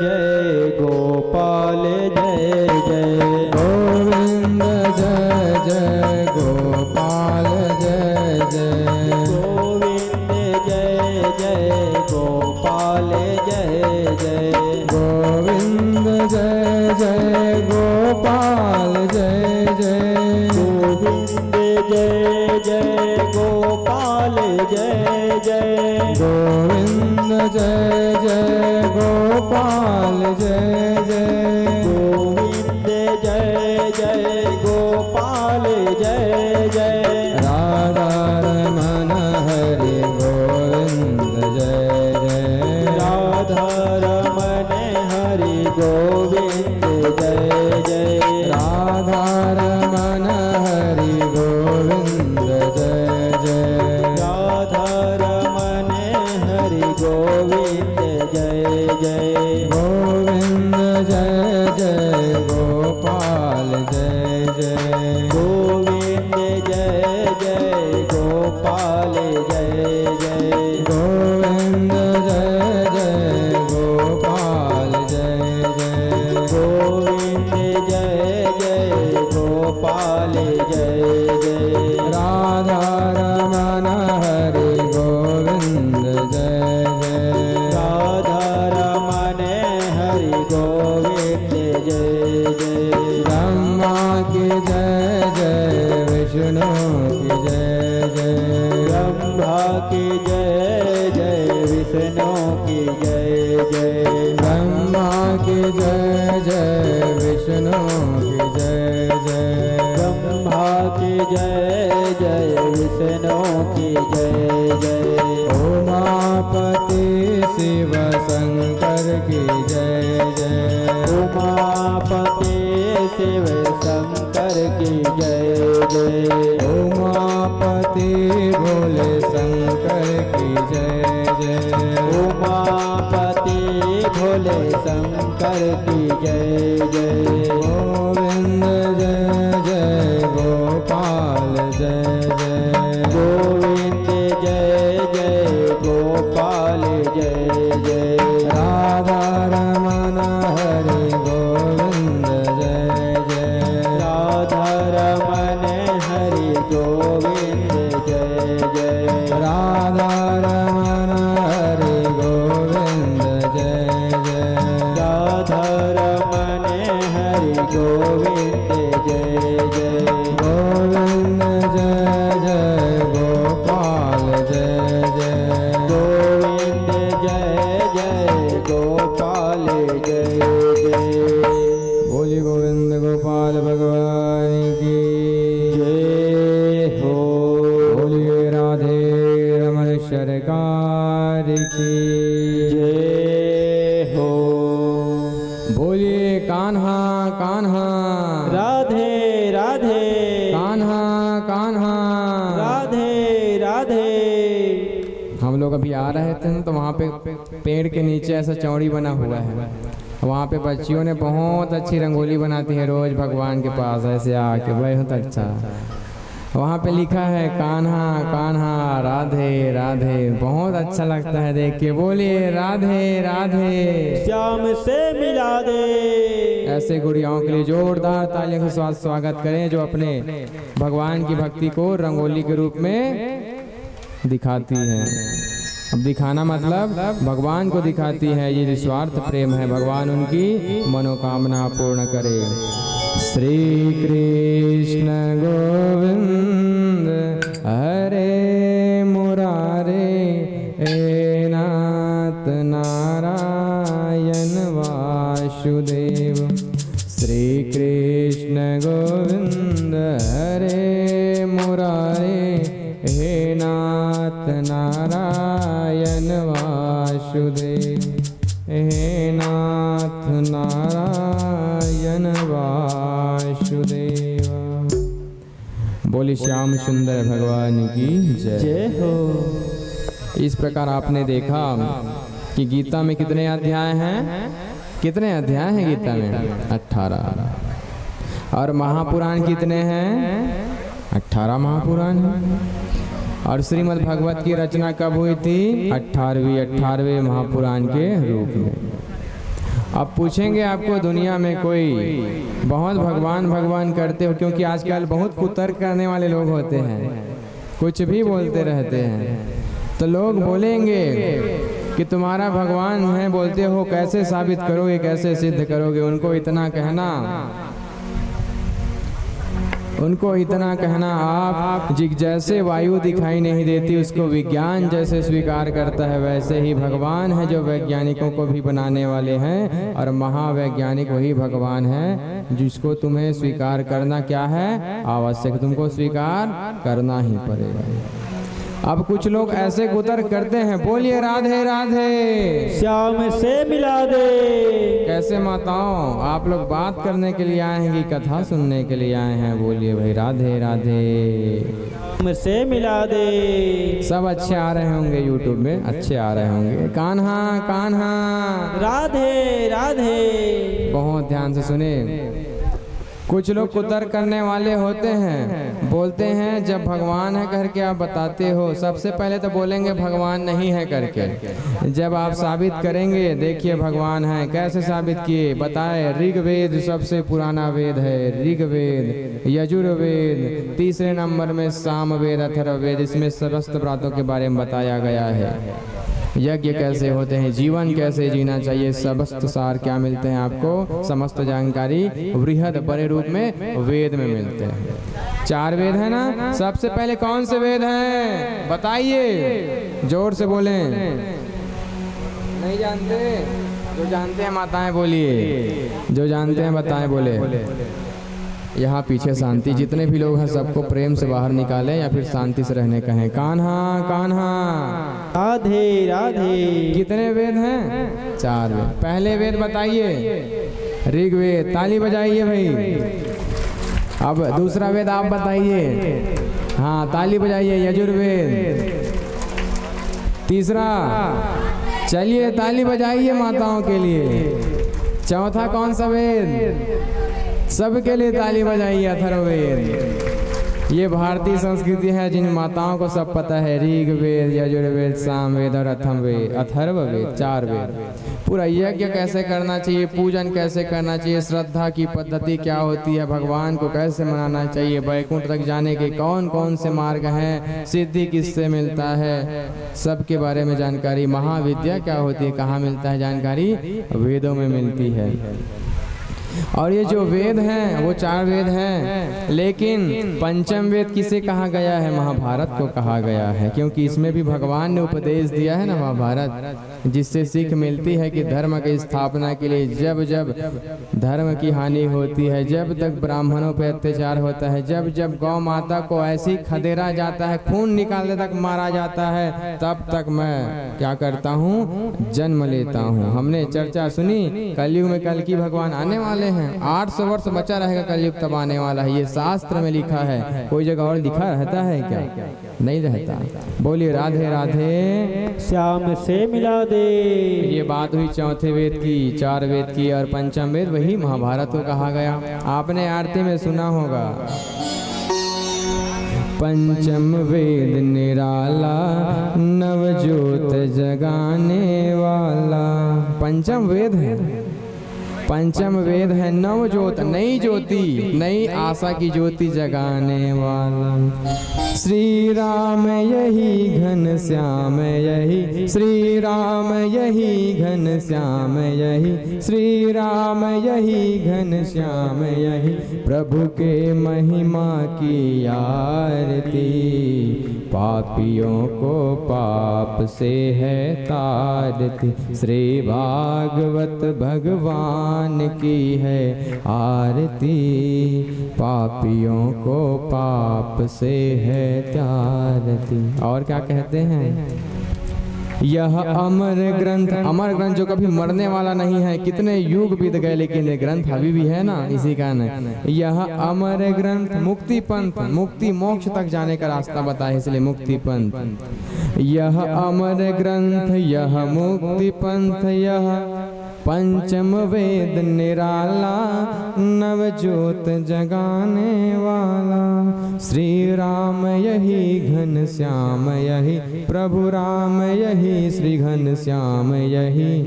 जय गोपाल जय जय, गोविंद जय जय गोपाल जय जय, गोविंद जय जय गोपाल जय जय, गोविंद जय जय गोपाल जय जय, गोविंद जय जय गोपाल जय जय, गोविंद जय जय गोपाल जय जय, गोविंद जय जय गोपाल जय जय, राधा रमन हरि गोविंद जय जय, राधा रमन हरि गोविंद जय जय, राधा रमन हरि गोविंद जय जय, राधा रमन हरि गोविंद जय जय, गोविंद जय जय गोपाल जय जय, गोविंद जय जय गोपाल जय जय, गोविंद जय जय गोपाल जय जय, गोविंद जय जय गोपाल जय जय, राधा रमन हरि गोविंद जय जय, राधा रमन हरि गोविंद जय जय, ब्रह्मा की जय जय, विष्णु की जय जय, ब्रह्मा की जय जय, विष्णु की जय जय, ब्रह्मा की जय जय, विष्णु की जय जय, ब्रह्मा की जय जय, विष्णु की जय जय, उमापति शिव शंकर की जय जय, उमापति शिव शंकर की जय जय, उमापति भोले शंकर की जय जय, उमापति भोले शंकर की जय जय, गोविंद जय जय गोपाल जय जय, गोविंद जय जय गोपाल जय जय, राधा रमन हरि गोविंद जय जय, राधा रमन हरि गोविंद जय जय, राधा रमन हरि गोविंद जय जय, राधा रमन हरि गोविंद जय जय, गोविंद जय जय गोपाल जय जय, गोविंद जय जय गोपाल जय जय, बोली गोविंद गोपाल भगवान की जय हो, बोलिए राधे रमन सरकार की जय हो, बोलिए कान्हा कान्हा राधे राधे, कान्हा कान्हा। राधे राधे। हम लोग अभी आ रहे थे ना, तो वहाँ पे पेड़ के नीचे ऐसा चौड़ी बना हुआ है। वहाँ पे बच्चियों ने बहुत अच्छी रंगोली बनाती है रोज भगवान के पास ऐसे आके, बहुत अच्छा। वहाँ पे लिखा है कान्हा कान्हा राधे राधे, बहुत अच्छा लगता है देख के। बोलिए राधे राधे, श्याम से मिला दे। ऐसे गुड़ियाओं के लिए जोरदार तालियों के स्वागत करें जो अपने भगवान की भक्ति को रंगोली के रूप में दिखाती हैं। अब दिखाना मतलब भगवान को दिखाती है, ये निस्वार्थ प्रेम है, भगवान उनकी मनोकामना पूर्ण करे। श्री कृष्ण गोविंद हरे मुरारे हे नाथ नारायण वासुदेव। श्री कृष्ण गोविंद हरे मुरारे हे नाथ नारायण वासुदेव, हे नाथ नारायण वासुदेव। बोली श्याम सुंदर भगवान की जय हो। इस प्रकार आपने देखा कि गीता में कितने अध्याय हैं? कितने अध्याय हैं गीता में? 18। और महापुराण कितने हैं? 18 महापुराण हैं। और श्रीमद् भगवत की रचना कब हुई थी? 18वें महापुराण के रूप में। अब पूछेंगे आपको, दुनिया में कोई बहुत भगवान भगवान करते हो? क्योंकि आजकल बहुत कुतर्क करने वाले लोग होते हैं, कुछ भी बोलते रहते हैं। तो लोग बोलेंगे कि तुम्हारा भगवान है बोलते हो, कैसे साबित करोगे, कैसे सिद्ध करोगे? उनको इतना कहना आप जैसे वायु दिखाई नहीं देती उसको विज्ञान जैसे स्वीकार करता है, वैसे ही भगवान है जो वैज्ञानिकों को भी बनाने वाले हैं। और महावैज्ञानिक वही भगवान है जिसको तुम्हें स्वीकार करना क्या है? आवश्यक, तुमको स्वीकार करना ही पड़ेगा। अब कुछ लोग ऐसे कुतर्क करते हैं, बोलिए राधे राधे, श्याम से मिला दे। कैसे माताओं, आप लोग बात करने के लिए आए हैं कि कथा सुनने के लिए आए हैं? बोलिए भाई राधे राधे, श्याम से मिला दे। सब अच्छे आ रहे होंगे, यूट्यूब में अच्छे आ रहे होंगे। कान्हा कान्हा राधे राधे। बहुत ध्यान से सुने। कुछ लोग कुतर्क करने वाले होते हैं, बोलते हैं जब भगवान है करके आप बताते हो, सबसे पहले तो बोलेंगे भगवान नहीं है करके। जब आप साबित करेंगे, देखिए भगवान है, कैसे साबित किए बताए? ऋग्वेद सबसे पुराना वेद है, ऋग्वेद, यजुर्वेद, तीसरे नंबर में सामवेद, अथर्ववेद, इसमें समस्त बातों के बारे में बताया गया है। यज्ञ कैसे होते हैं, जीवन कैसे जीना चाहिए, समस्त सार क्या मिलते हैं आपको, समस्त जानकारी बृहद बड़े रूप में वेद में मिलते हैं। 4 वेद है ना? सबसे पहले कौन से वेद हैं बताइए, जोर से बोलें। नहीं जानते? जो जानते हैं माताएं बोलिए, जो जानते हैं बताएं बोले। यहाँ पीछे शांति, जितने भी लोग हैं सबको प्रेम से बाहर निकालें या फिर शांति से रहने कहें। कान्हा कान्हा राधे राधे। कितने वेद हैं? 4 वेद। पहले वेद बताइए, ऋग्वेद, ताली बजाइए भाई। अब दूसरा वेद आप बताइए, हाँ ताली बजाइए, यजुर्वेद। तीसरा, चलिए ताली बजाइए माताओं के लिए। चौथा कौन सा वेद? सबके लिए ताली बजाइए, अथर्ववेद। ये भारतीय संस्कृति है, जिन माताओं को सब पता है, ऋग्वेद, यजुर्वेद, सामवेद और अथर्ववेद, 4 वेद। पूरा यज्ञ कैसे करना चाहिए, पूजन कैसे करना चाहिए, श्रद्धा की पद्धति क्या होती है, भगवान को कैसे मनाना चाहिए, वैकुंठ तक जाने के कौन कौन से मार्ग हैं, सिद्धि किससे मिलता है, सबके बारे में जानकारी। महाविद्या क्या होती है, कहाँ मिलता है जानकारी? वेदों में मिलती है। और ये जो वेद हैं वो 4 वेद हैं, लेकिन पंचम वेद किसे कहा गया है? महाभारत को कहा गया है, क्योंकि इसमें भी भगवान ने उपदेश दिया है ना महाभारत, जिससे सीख मिलती है कि धर्म की स्थापना के लिए जब जब धर्म की हानि होती है, जब तक ब्राह्मणों पर अत्याचार होता है, जब जब गौ माता को ऐसी खदेड़ा जाता है, खून निकालने तक मारा जाता है, तब तक मैं क्या करता हूँ? जन्म लेता हूँ। हमने चर्चा सुनी, कलयुग में कल की भगवान आने वाले हैं, 800 वर्ष बचा रहेगा, कलयुग तब आने वाला है, ये शास्त्र में लिखा है। कोई जगह और लिखा रहता है क्या? नहीं रहता। बोलिए राधे राधे, श्याम से मिला दे। ये बात हुई चौथे वेद की, 4 वेद की, और पंचम वेद वही महाभारत को कहा गया। आपने आरती में सुना होगा, पंचम वेद निराला, नवजोत जगाने वाला। पंचम वेद है, पंचम वेद है नव ज्योत, नई ज्योति, नई आशा की ज्योति जगाने वाला। श्री राम यही घन श्याम यही, श्री राम यही घन श्याम यही, श्री राम यही घन श्याम यही, प्रभु के महिमा की आरती, पापियों को पाप से है तारती, श्री भागवत भगवान की है आरती, पापियों को पाप से है तारती। और क्या कहते हैं, यह अमर ग्रंथ, अमर ग्रंथ जो कभी मरने वाला नहीं है, कितने युग बीत गए लेकिन ये ग्रंथ अभी भी है ना, इसी का है। यह अमर ग्रंथ मुक्ति पंथ, मुक्ति मोक्ष तक जाने का रास्ता बताए, इसलिए मुक्ति पंथ। यह अमर ग्रंथ यह मुक्ति पंथ, यह पंचम वेद निराला, नव ज्योत जगाने वाला। श्री राम यही घन श्याम यही, प्रभु राम यही, श्री घन श्याम यही,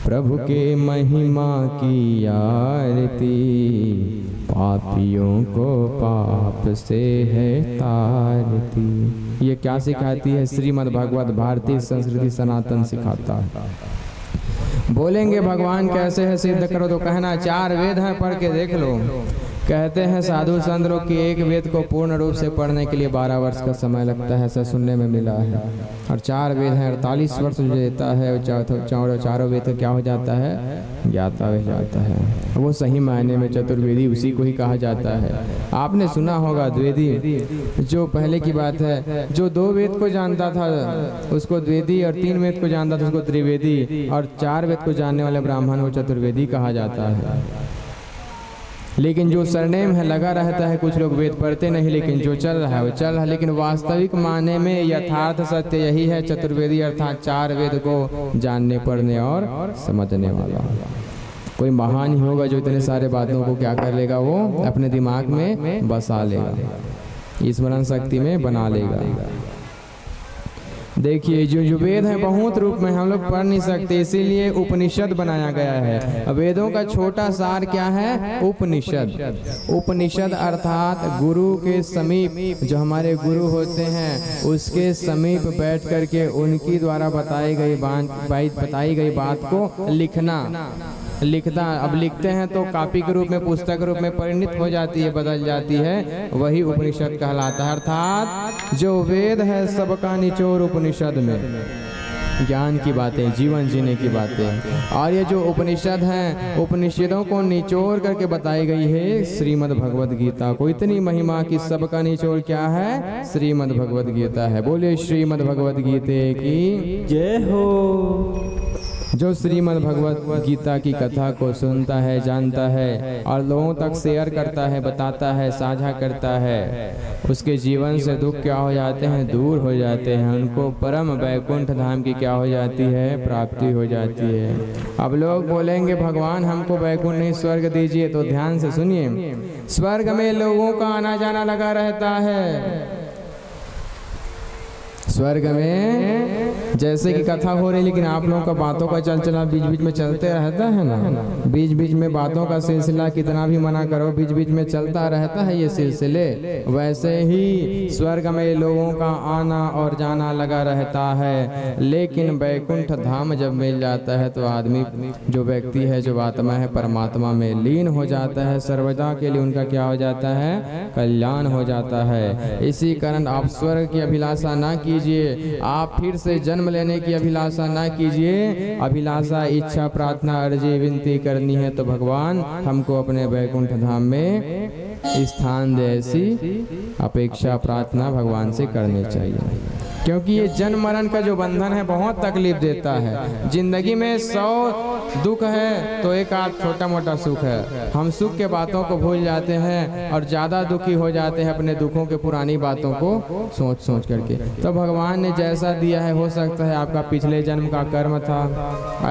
प्रभु के महिमा की आरती, पापियों को पाप से है तारती। ये क्या सिखाती है, श्रीमद् भागवत भारतीय संस्कृति सनातन सिखाता है। बोलेंगे भगवान कैसे है सिद्ध करो, तो कहना 4 वेद हैं, पढ़ के देख लो। कहते हैं साधु संत लोग कि एक वेद को पूर्ण रूप से पढ़ने के लिए 12 वर्ष का समय लगता है, ऐसा सुनने में मिला है। और 4 वेद हैं, 48 वर्ष जो देता है, चारों वेद का क्या हो जाता है, ज्ञाता हो जाता है। वो सही मायने में चतुर्वेदी उसी को ही कहा जाता है। आपने सुना होगा द्विवेदी, जो पहले की बात है, जो 2 वेद को जानता था उसको द्विवेदी, और 3 वेद को जानता था उसको त्रिवेदी, और 4 वेद को जानने वाले ब्राह्मण को चतुर्वेदी कहा जाता है। लेकिन जो सरनेम है लगा रहता है, कुछ लोग वेद पढ़ते नहीं, लेकिन जो चल रहा है वो चल रहा है। लेकिन वास्तविक माने में यथार्थ सत्य यही है, चतुर्वेदी अर्थात 4 वेद को जानने, पढ़ने और समझने वाला। कोई महान ही होगा जो इतने सारे बातों को क्या कर लेगा, वो अपने दिमाग में बसा लेगा, स्मरण शक्ति में बना लेगा। देखिए जो वेद है बहुत रूप में हम लोग पढ़ नहीं सकते, इसीलिए उपनिषद बनाया गया है। वेदों का छोटा सार क्या है, उपनिषद। उपनिषद अर्थात गुरु के समीप, जो हमारे गुरु होते हैं उसके समीप बैठ करके उनकी द्वारा बताई गई बात को लिखना। अब लिखते हैं तो कॉपी के रूप में, पुस्तक के रूप में परिणित हो जाती है, बदल जाती है, वही उपनिषद कहलाता है। अर्थात जो वेद है सबका निचोड़ उपनिषद में, ज्ञान की बातें, जीवन जीने की बातें। और ये जो उपनिषद हैं, उपनिषदों को निचोड़ करके बताई गई है श्रीमद् भगवद गीता को। इतनी महिमा की सबका निचोड़ क्या है, श्रीमद् भगवद गीता है। बोलिए श्रीमद् भगवद गीता की जय हो। जो श्रीमद् भगवत गीता की कथा को सुनता है, जानता है और लोगों तक शेयर करता है, बताता है, साझा करता है, उसके जीवन से दुख क्या हो जाते हैं, दूर हो जाते हैं। उनको परम वैकुंठ धाम की क्या हो जाती है, प्राप्ति हो जाती है। अब लोग बोलेंगे भगवान हमको वैकुंठ नहीं स्वर्ग दीजिए, तो ध्यान से सुनिए, स्वर्ग में लोगों का आना जाना लगा रहता है। स्वर्ग में जैसे कि कथा हो रही, लेकिन आप लोगों का बातों का चलचला बीच बीच में चलते रहता है ना, बीच बीच में बातों का सिलसिला कितना भी मना करो, बीच बीच में चलता रहता है ये सिलसिले। वैसे ही स्वर्ग में लोगों का आना और जाना लगा रहता है, लेकिन वैकुंठ धाम जब मिल जाता है तो आदमी, जो व्यक्ति है, जो आत्मा है, परमात्मा में लीन हो जाता है। सर्वदा के लिए उनका क्या हो जाता है, कल्याण हो जाता है। इसी कारण आप स्वर्ग की अभिलाषा ना कीजिए, आप फिर से जन्म लेने की अभिलाषा ना कीजिए। अभिलाषा, इच्छा, प्रार्थना, अर्जी, विनती करनी है तो भगवान हमको अपने वैकुंठ धाम में स्थान दे, ऐसी अपेक्षा, प्रार्थना भगवान से करनी चाहिए। क्योंकि ये जन्म मरण का जो बंधन है बहुत तकलीफ देता है। जिंदगी में 100 दुख है तो एक आध छोटा मोटा सुख है। हम सुख के बातों को भूल जाते हैं और ज़्यादा दुखी हो जाते हैं अपने दुखों के, पुरानी बातों को सोच सोच करके। तो भगवान ने जैसा दिया है, हो सकता है आपका पिछले जन्म का कर्म था,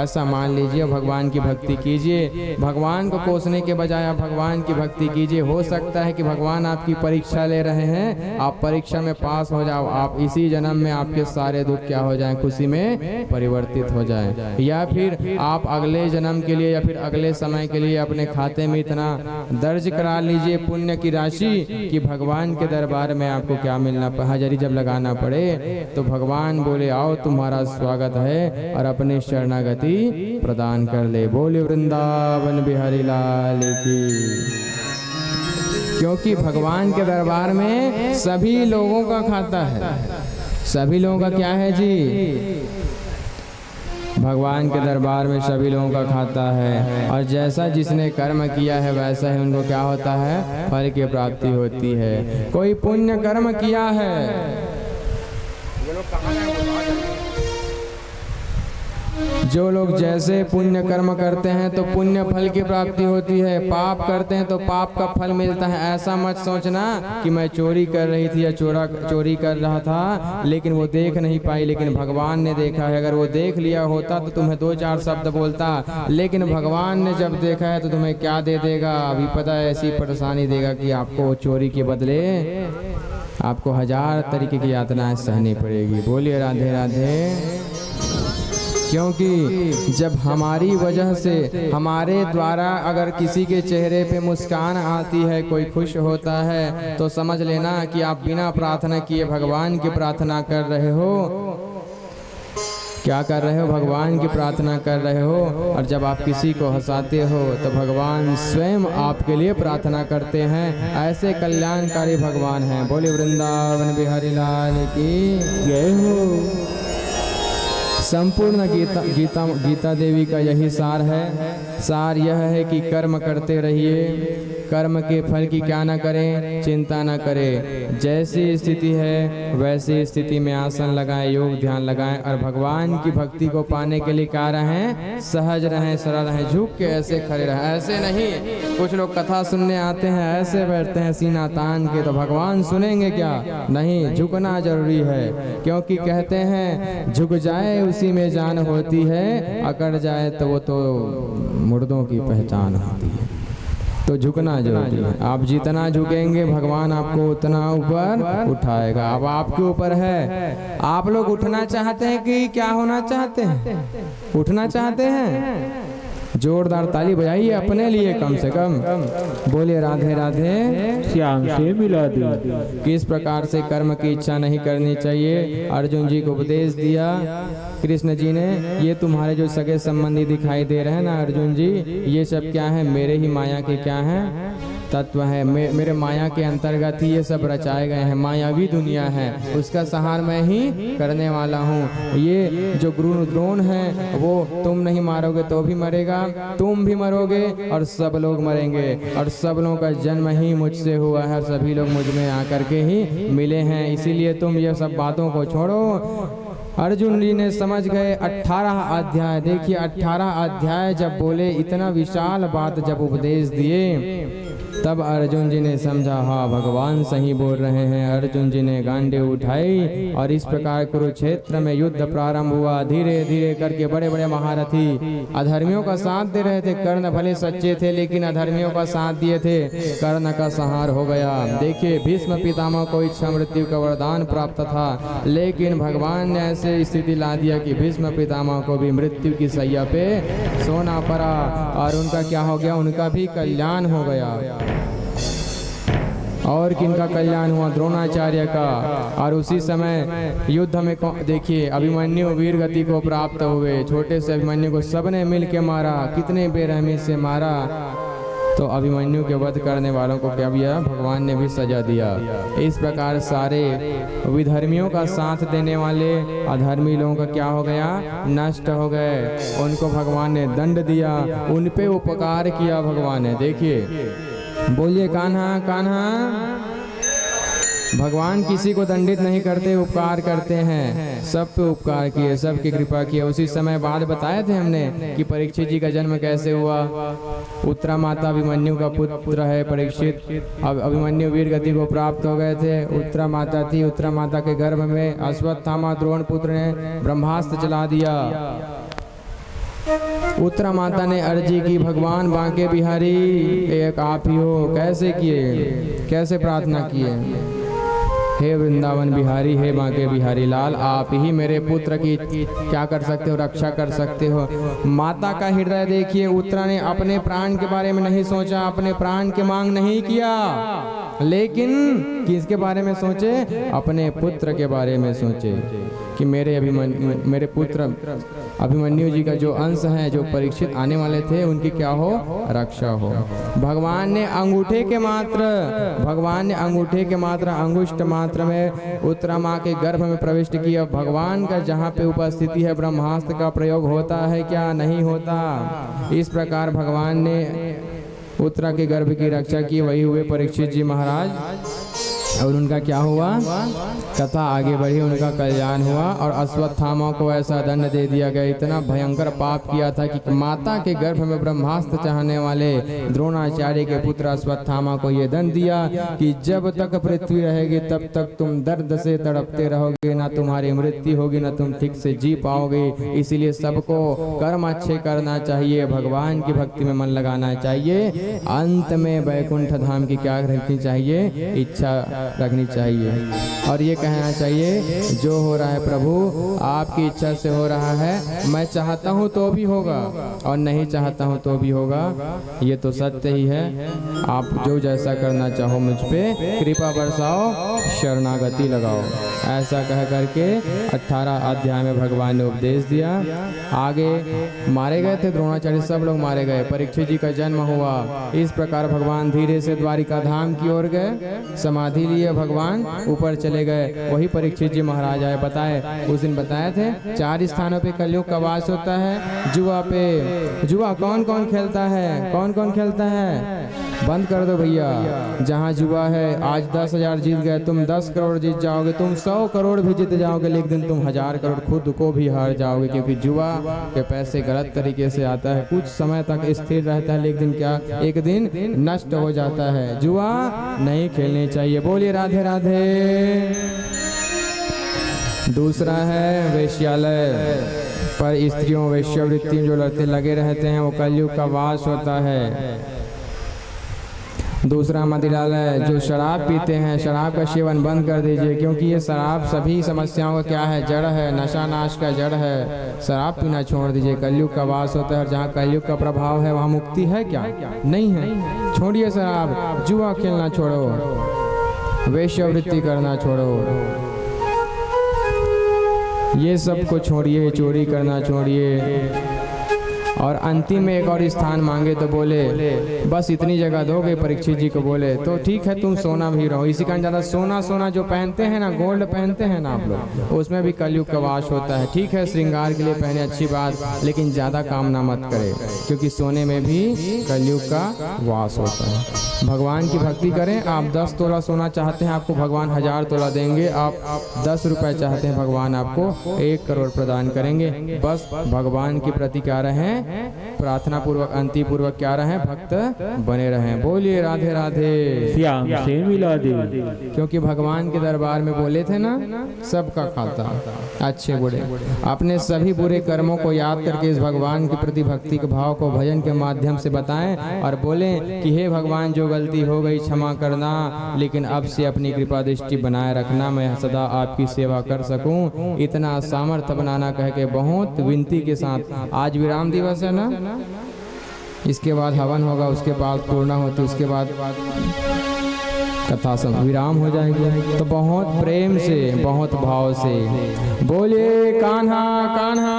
ऐसा मान लीजिए। भगवान की भक्ति कीजिए, भगवान को कोसने के बजाय आप भगवान की भक्ति कीजिए। हो सकता है कि भगवान आपकी परीक्षा ले रहे हैं, आप परीक्षा में पास हो जाओ, आप इसी जन्म में आपके सारे दुख क्या हो जाएं, खुशी में परिवर्तित हो जाएं। या फिर आप अगले जन्म के लिए या फिर अगले समय के लिए अपने खाते में इतना दर्ज करा लीजिए पुण्य की राशि कि भगवान के दरबार में आपको क्या मिलना, हाजिरी जब लगाना पड़े तो भगवान बोले आओ तुम्हारा स्वागत है और अपनी शरणागति प्रदान कर ले। बोले वृंदावन बिहारी लाल की। क्योंकि भगवान के दरबार में सभी लोगों का खाता है। सभी लोगों का क्या है जी? भगवान के दरबार में सभी लोगों का खाता है। और जैसा जिसने कर्म किया है वैसा ही उनको क्या होता है, फल की प्राप्ति होती है। कोई पुण्य कर्म किया है, जो लोग जैसे पुण्य कर्म करते हैं तो पुण्य फल की प्राप्ति होती है, पाप करते हैं तो पाप का फल मिलता है। ऐसा मत सोचना कि मैं चोरी कर रही थी या चोरी कर रहा था लेकिन वो देख नहीं पाई, लेकिन भगवान ने देखा है। अगर वो देख लिया होता तो तुम्हें 2-4 शब्द बोलता, लेकिन भगवान ने जब देखा है तो तुम्हें क्या दे देगा, अभी पता है ऐसी परेशानी देगा कि आपको चोरी के बदले आपको 1000 तरीके की यातनाएं सहनी पड़ेगी। बोलिए राधे राधे। क्योंकि जब हमारी वजह से, हमारे द्वारा अगर किसी के चेहरे पे मुस्कान आती है, कोई खुश होता है, तो समझ लेना कि आप बिना प्रार्थना किए भगवान की प्रार्थना कर रहे हो। क्या कर रहे हो? भगवान की प्रार्थना कर रहे हो। और जब आप किसी को हंसाते हो तो भगवान स्वयं आपके लिए प्रार्थना करते हैं। ऐसे कल्याणकारी भगवान हैं। बोले वृंदावन बिहारी लाल की जय हो। संपूर्ण गीता देवी का यही सार है। सार यह है कि कर्म करते रहिए, कर्म के फल की क्या ना करें, चिंता ना करें। जैसी स्थिति है वैसी स्थिति में आसन लगाएं, योग ध्यान लगाएं और भगवान की भक्ति को पाने के लिए क्या रहें, सहज रहें, सरल रहें, झुक के ऐसे खड़े रहें। ऐसे नहीं, कुछ लोग कथा सुनने आते हैं ऐसे बैठते हैं सीना तान के, तो भगवान सुनेंगे क्या? नहीं, झुकना जरूरी है। क्योंकि कहते हैं झुक जाए उसी में जान होती है, अकड़ जाए तो वो तो मुर्दों की पहचान होती है। तो झुकना जरूरी है। आप जितना झुकेंगे भगवान आपको उतना ऊपर उठाएगा। अब आपके ऊपर है, आप लोग उठना चाहते हैं कि क्या होना चाहते हैं? उठना चाहते हैं? जोरदार ताली बजाइए अपने लिए कम से कम। बोले राधे राधे। श्याम से मिला दे। किस प्रकार से कर्म की इच्छा नहीं करनी चाहिए, अर्जुन जी को उपदेश दिया कृष्ण जी ने। ये तुम्हारे जो सगे संबंधी दिखाई दे रहे हैं ना अर्जुन जी, ये सब क्या है? मेरे ही माया के क्या है? तत्व है। मेरे माया के अंतर्गत ही ये सब रचाए गए हैं। मायावी दुनिया है, उसका सहार मैं ही करने वाला हूँ। ये जो गुरु द्रोण है वो तुम नहीं मारोगे तो भी मरेगा, तुम भी मरोगे और सब लोग मरेंगे। और सब लोगों का जन्म ही मुझसे हुआ है, सभी लोग मुझ में आकर के ही मिले हैं। इसीलिए तुम ये सब बातों को छोड़ो। अर्जुन जी ने समझ गए। 18 अध्याय देखिए, 18 अध्याय जब बोले, इतना विशाल बात जब उपदेश दिए, तब अर्जुन जी ने समझा हाँ भगवान सही बोल रहे हैं। अर्जुन जी ने गांडे उठाई और इस प्रकार कुरुक्षेत्र में युद्ध प्रारंभ हुआ। धीरे धीरे करके बड़े बड़े महारथी अधर्मियों का साथ दे रहे थे। कर्ण भले सच्चे थे लेकिन अधर्मियों का साथ दिए थे, कर्ण का संहार हो गया। देखिए भीष्म पितामह को इच्छा मृत्यु का वरदान प्राप्त था, लेकिन भगवान ने ऐसे स्थिति ला दिया कि भीष्म पितामह को भी मृत्यु की सैया पे सोना पड़ा और उनका क्या हो गया? उनका भी कल्याण हो गया। और किनका कल्याण हुआ? द्रोणाचार्य का। और उसी समय युद्ध में देखिए अभिमन्यु वीर गति को प्राप्त हुए। छोटे से अभिमन्यु को सबने मिल के मारा, कितने बेरहमी से मारा। तो अभिमन्यु के वध करने वालों को क्या किया? भगवान ने भी सजा दिया। इस प्रकार सारे विधर्मियों का साथ देने वाले अधर्मी लोगों का क्या हो गया? नष्ट हो गए। उनको भगवान ने दंड दिया, उन पे उपकार किया भगवान ने। देखिए बोलिए कान्हा कान्हा। भगवान किसी को दंडित नहीं करते, उपकार करते हैं। सब पे उपकार किए, सबकी कृपा किए। उसी समय बाद बताए थे हमने कि परीक्षित जी का जन्म कैसे हुआ। उत्तरा माता अभिमन्यु का पुत्र है परीक्षित। अब अभिमन्यु वीर गति को प्राप्त हो गए थे। उत्तरा माता थी, उत्तरा माता के गर्भ में अश्वत्थामा द्रोण पुत्र ने ब्रह्मास्त्र चला दिया। उत्तरा माता ने अर्जी की भगवान बांके बिहारी एक आप ही हो। कैसे किए? कैसे प्रार्थना किए? हे वृंदावन बिहारी, हे बांके बिहारी लाल, आप ही मेरे पुत्र की क्या कर सकते हो, रक्षा कर सकते हो। माता का हृदय देखिए, उत्तरा ने अपने प्राण के बारे में नहीं सोचा, अपने प्राण की मांग नहीं किया, लेकिन किसके बारे में सोचे, अपने पुत्र के बारे में सोचे कि मेरे पुत्र अभिमन्यु जी का जो अंश है, जो परीक्षित आने वाले थे, उनकी क्या हो, रक्षा हो। भगवान ने अंगूठे के मात्र अंगुष्ठ मात्र में उत्तरा माँ के गर्भ में प्रविष्ट किया। भगवान का जहाँ पे उपस्थिति है, ब्रह्मास्त्र का प्रयोग होता है क्या, नहीं होता। इस प्रकार भगवान ने उत्तरा के गर्भ की रक्षा की, वही हुए परीक्षित जी महाराज। और उनका क्या हुआ, कथा आगे बढ़ी, उनका कल्याण हुआ और अश्वत्थामा को ऐसा दंड दे दिया गया। इतना भयंकर पाप किया था कि माता के गर्भ में ब्रह्मास्त्र चाहने वाले द्रोणाचार्य के पुत्र अश्वत्थामा को ये दंड दिया कि जब तक पृथ्वी रहेगी तब तक तुम दर्द से तड़पते रहोगे, ना तुम्हारी मृत्यु होगी, ना तुम ठीक से जी पाओगे। इसीलिए सबको कर्म अच्छे करना चाहिए, भगवान की भक्ति में मन लगाना चाहिए, अंत में वैकुंठ धाम की क्या रखनी चाहिए, इच्छा रखनी चाहिए। और ये कहना चाहिए जो हो रहा है प्रभु आपकी इच्छा से हो रहा है, मैं चाहता हूँ तो भी होगा और नहीं चाहता हूँ तो भी होगा। ये तो सत्य ही है। आप जो जैसा करना चाहो मुझ पे कृपा बरसाओ, शरणागति लगाओ। ऐसा कह करके 18 अध्याय में भगवान ने उपदेश दिया। आगे मारे गए थे द्रोणाचार्य, सब लोग मारे गए, परीक्षित जी का जन्म हुआ। इस प्रकार भगवान धीरे से द्वारिका धाम की ओर गए, समाधि लिए, भगवान ऊपर चले गए। वही परीक्षित जी महाराज आए, बताए उस दिन बताए थे 4 स्थानों पे कलयुग का वास होता है। जुआ पे, जुआ कौन कौन खेलता है, कौन कौन खेलता है, बंद कर दो भैया। जहाँ जुआ है, आज 10,000 जीत गए, तुम 10 करोड़ जीत जाओगे, तुम 100 करोड़ भी जीत जाओगे, लेकिन दिन तुम 1000 करोड़ खुद को भी हार जाओगे, क्योंकि जुआ के पैसे गलत तरीके से आता है। कुछ समय तक स्थिर रहता है, लेकिन क्या एक दिन नष्ट हो जाता है। जुआ नहीं खेलनी चाहिए। बोलिए राधे राधे। दूसरा है वेश्यालय पर स्त्रियों, वेश्यावृत्ति जो लड़ते लगे रहते हैं, वो कलयुग का वास होता है। दूसरा मदिरालय, जो शराब पीते हैं, शराब का सेवन बंद कर दीजिए, क्योंकि ये शराब सभी समस्याओं का क्या है, जड़ है, नशा नाश का जड़ है। शराब पीना छोड़ दीजिए, कलयुग का वास होता है। और जहाँ कलयुग का प्रभाव है वहाँ मुक्ति है क्या, नहीं है। छोड़िए शराब, जुआ खेलना छोड़ो, वेश्यावृत्ति करना छोड़ो, ये सब को छोड़िए, चोरी करना छोड़िए। और अंतिम में एक और स्थान मांगे तो बोले बस इतनी जगह दोगे, परीक्षित जी को बोले तो ठीक है तुम सोना भी रहो। इसी कारण ज़्यादा सोना जो पहनते हैं ना, गोल्ड पहनते हैं ना आप लोग, उसमें भी कलयुग का वास होता है। ठीक है श्रृंगार के लिए पहने, अच्छी बात, लेकिन ज़्यादा कामना मत करे, क्योंकि सोने में भी कलयुग का वास होता है। भगवान की भक्ति करें। आप 10 तोला सोना चाहते हैं, आपको भगवान 1000 तोला देंगे। आप 10 रुपए चाहते हैं, भगवान आपको 1 करोड़ प्रदान करेंगे। बस भगवान के प्रति क्या रहें, प्रार्थना पूर्वक, अंति पूर्वक क्या रहें, भक्त बने रहें। बोलिए राधे राधे, श्याम से मिला दे। क्योंकि भगवान के दरबार में बोले थे ना, सबका खाता, अच्छे बुरे, अपने सभी बुरे कर्मों को याद करके इस भगवान के प्रति भक्ति के भाव को भजन के माध्यम से बताएं और बोलें कि हे भगवान, जो गलती हो गई क्षमा करना, लेकिन अब से अपनी कृपा दृष्टि बनाए रखना, मैं सदा आपकी सेवा कर सकूं, इतना सामर्थ्य बनाना, कह के बहुत विनती के साथ। आज विराम दिवस है ना, इसके बाद हवन होगा, उसके बाद पूर्णा होती, उसके बाद कथा सब विराम हो जाएगी। तो बहुत प्रेम से, बहुत भाव से बोले कान्हा कान्हा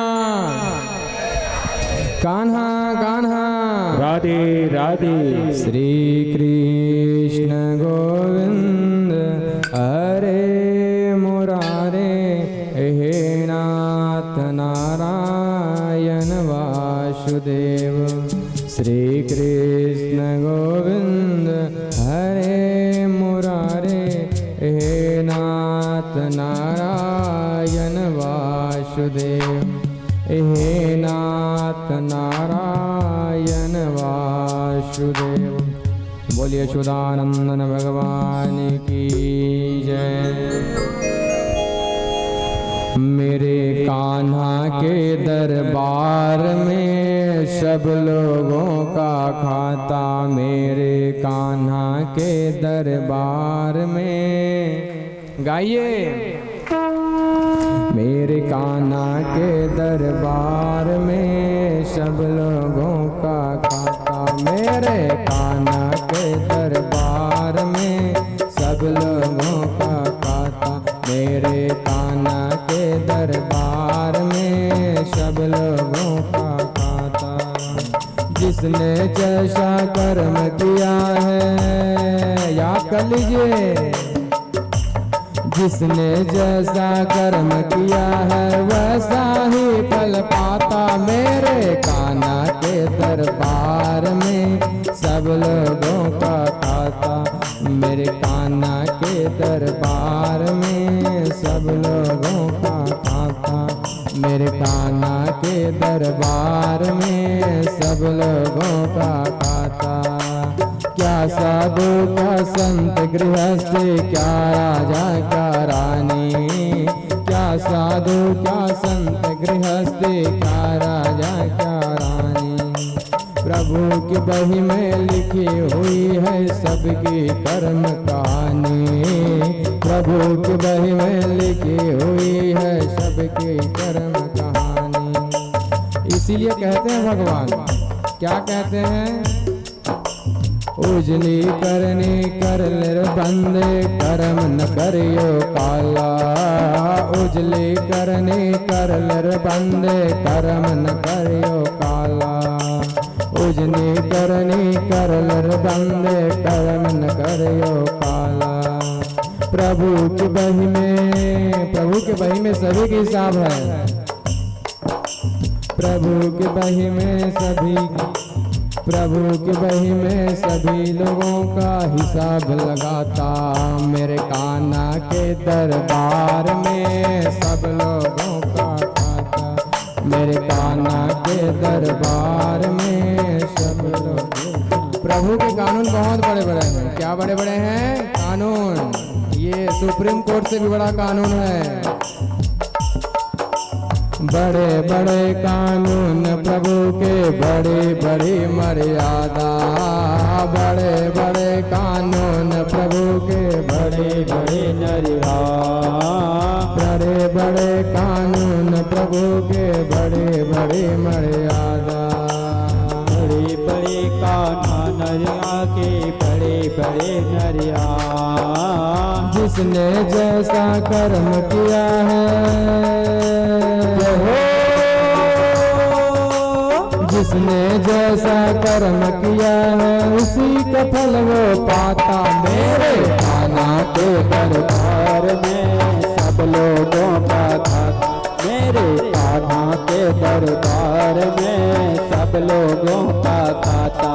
कान्हा कान्हा, राधे राधे। श्री कृष्ण गोविंद हरे मुरारे, हे नाथ नारायण वासुदेव। श्री कृष्ण गोविंद हरे मुरारे, हे नाथ नारायण वासुदेव, हे नाथ नारायण वासुदेव। बोलिए सुधानंदन भगवान की जय। मेरे कान्हा के दरबार में सब लोगों का खाता, मेरे कान्हा के दरबार में गाइए। मेरे कान्हा के दरबार में सब लोगों का खाता, मेरे कान्हा के दरबार में सब लोगों का खाता, मेरे कान्हा के दरबार में सब लोगों का खाता। जिसने जैसा कर्म किया है, याद कर लीजिए, जिसने जैसा कर्म किया है वैसा ही फल पाता। मेरे कान्हा के दरबार में सब लोगों का खाता, मेरे कान्हा के दरबार में सब लोगों का खाता, मेरे कान्हा के दरबार में सब लोगों का खाता। क्या साधु क्या संत गृहस्थ, क्या राजा क्या रानी, क्या साधु क्या संत गृहस्थ, क्या राजा क्या रानी। प्रभु की बही में लिखी हुई है सबकी कर्म कहानी, प्रभु की बही में लिखी हुई है सबकी कर्म कहानी। इसीलिए कहते हैं भगवान, क्या कहते हैं, उजली करनी कर ले बंदे कर्म न करियो काला, उजली करनी कर ले बंदे कर्म न करियो काला, उजली करनी कर ले बंदे कर्म न करियो काला। प्रभु की बही में, प्रभु के बही में सभी की हिसाब है, प्रभु की बही में सभी, प्रभु की बही में सभी लोगों का हिसाब लगाता। मेरे कान्हा के दरबार में सब लोगों का खाता, मेरे कान्हा के दरबार में सब लोग। प्रभु के कानून बहुत बड़े बड़े हैं। क्या बड़े बड़े हैं कानून? ये सुप्रीम कोर्ट से भी बड़ा कानून है। बड़े बड़े कानून प्रभु के, बड़ी बड़ी मर्यादा, बड़े बड़े कानून प्रभु के, बड़ी बड़ी मर्यादा, बड़े बड़े कानून प्रभु के, बड़ी बड़ी मर्यादा, बड़े बड़े कान्हा नरिया के, बड़े बड़े नरिया। जिसने जैसा कर्म किया है, जिसने जैसा कर्म किया है उसी का फल वो पाता। मेरे कान्हा के दरबार में सब लोगों का खाता, मेरे कान्हा के दरबार में सब लोगों का खाता।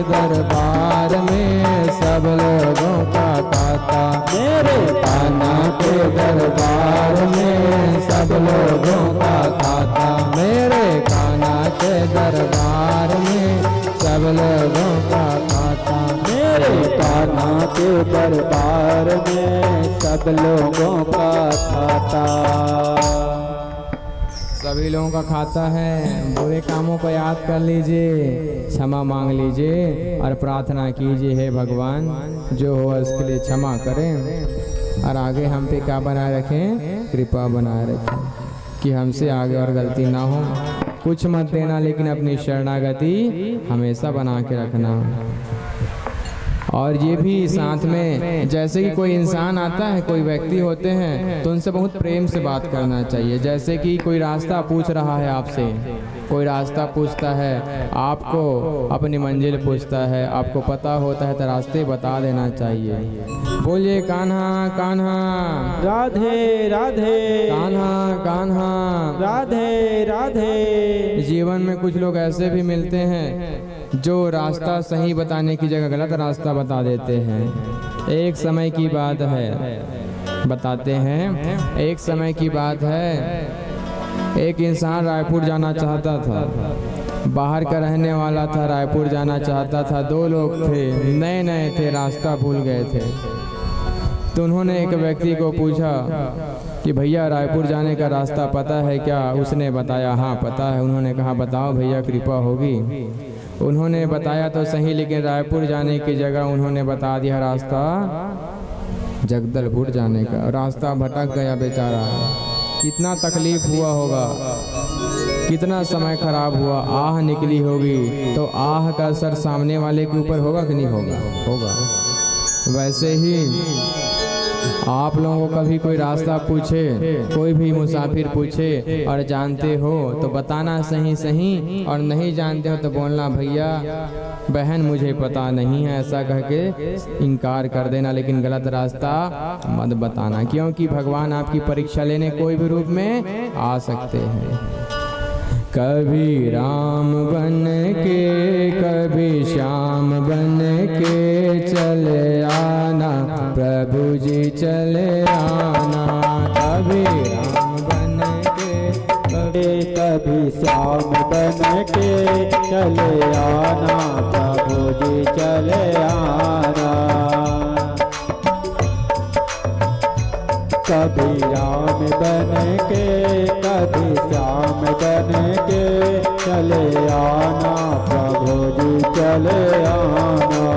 दरबार में सब लोगों का खाता, मेरे कान्हा के दरबार में सब लोगों का खाता, मेरे कान्हा के दरबार में सब लोगों का खाता, मेरे कान्हा के दरबार में सब लोगों का खाता। सभी लोगों का खाता है। बुरे कामों को याद कर लीजिए, क्षमा मांग लीजिए और प्रार्थना कीजिए, हे भगवान जो हो उसके लिए क्षमा करें और आगे हम पे क्या बनाए रखें, कृपा बनाए रखें कि हमसे आगे और गलती ना हो। कुछ मत देना लेकिन अपनी शरणागति हमेशा बना के रखना। और ये भी साथ में, जैसे कि कोई इंसान आता है, कोई व्यक्ति होते हैं तो उनसे बहुत प्रेम से बात करना चाहिए। जैसे कि कोई रास्ता पूछ रहा है आपसे, कोई रास्ता पूछता है आपको, अपनी मंजिल पूछता है, आपको पता होता है तो रास्ते बता देना चाहिए। बोलिए कान्हा कान्हा राधे राधे, कान्हा कान्हा राधे राधे। जीवन में कुछ लोग ऐसे भी मिलते हैं जो रास्ता सही बताने की जगह गलत रास्ता बता देते हैं। एक समय की बात है, बताते हैं, एक समय की बात है, एक इंसान रायपुर जाना चाहता था, बाहर का रहने वाला था, रायपुर जाना चाहता था। दो लोग थे, नए नए थे, रास्ता भूल गए थे। तो उन्होंने एक व्यक्ति को पूछा कि भैया रायपुर जाने का रास्ता पता है क्या? उसने बताया हाँ पता है। उन्होंने कहा बताओ भैया कृपा होगी। उन्होंने बताया तो सही, लेकिन रायपुर जाने की जगह उन्होंने बता दिया रास्ता जगदलपुर जाने का। रास्ता भटक गया बेचारा। कितना तकलीफ हुआ होगा, कितना समय खराब हुआ, आह निकली होगी। तो आह का असर सामने वाले के ऊपर होगा कि नहीं होगा? होगा। वैसे ही आप लोगों को कभी कोई रास्ता पूछे, कोई भी मुसाफिर पूछे और जानते हो तो बताना सही सही, और नहीं जानते हो तो बोलना भैया बहन मुझे पता नहीं है, ऐसा कह के इनकार कर देना। लेकिन गलत रास्ता मत बताना, क्योंकि भगवान आपकी परीक्षा लेने कोई भी रूप में आ सकते हैं। कभी राम बन के कभी श्याम बन के चले आना प्रभु जी चले आना। कभी राम बन के कभी श्याम बन के चले आना प्रभु जी चले आना। कभी राम बन के कभी श्याम बन के चले आना प्रभु जी चले आना।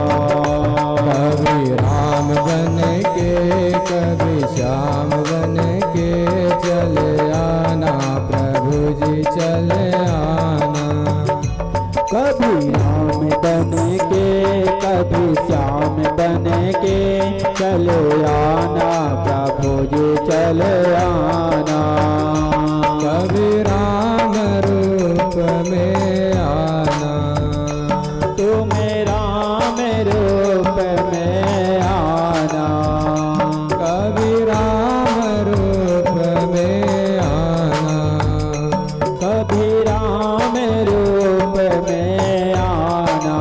कभी राम बन के कभी श्याम बन के चले आना प्रभु जी चले आना। कभी राम बन के कभी श्याम बन के चले आना प्रभु जी चले आना। कभी राम रूप में आना, तुम्हें राम रूप में आना। कभी राम रूप में आना, कभी राम रूप में आना।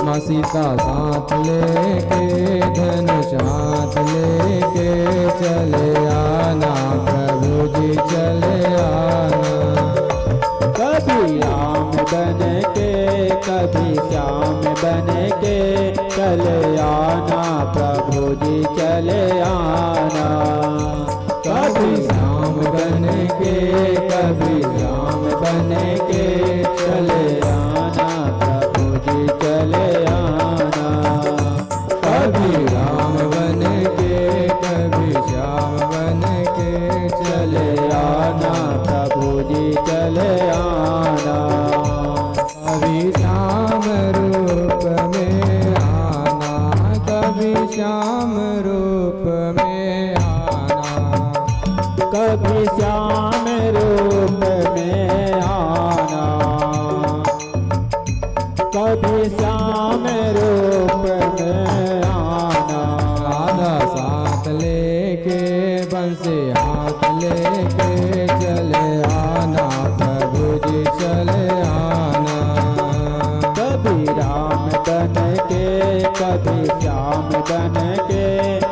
माँ सीता साथ लेके धनुष हाथ लेके चले आना प्रभु जी चले आना। कभी राम बन के कभी श्याम बन के चले आना प्रभु जी चले आना। कभी श्याम बन के कभी श्याम बन के चले आना प्रभु जी चले आना। कभी राम बन के कभी श्याम बन के चले आना प्रभु जी चले आना। कभी श्याम रूप में आना, कभी श्याम रूप में आना। कभी श्याम रूप में आना। कभी श्याम रूप में आना। राधा साथ लेके बंसी हाथ लेके चले आना प्रभु जी चले आना। कभी राम बन के कभी श्याम बन के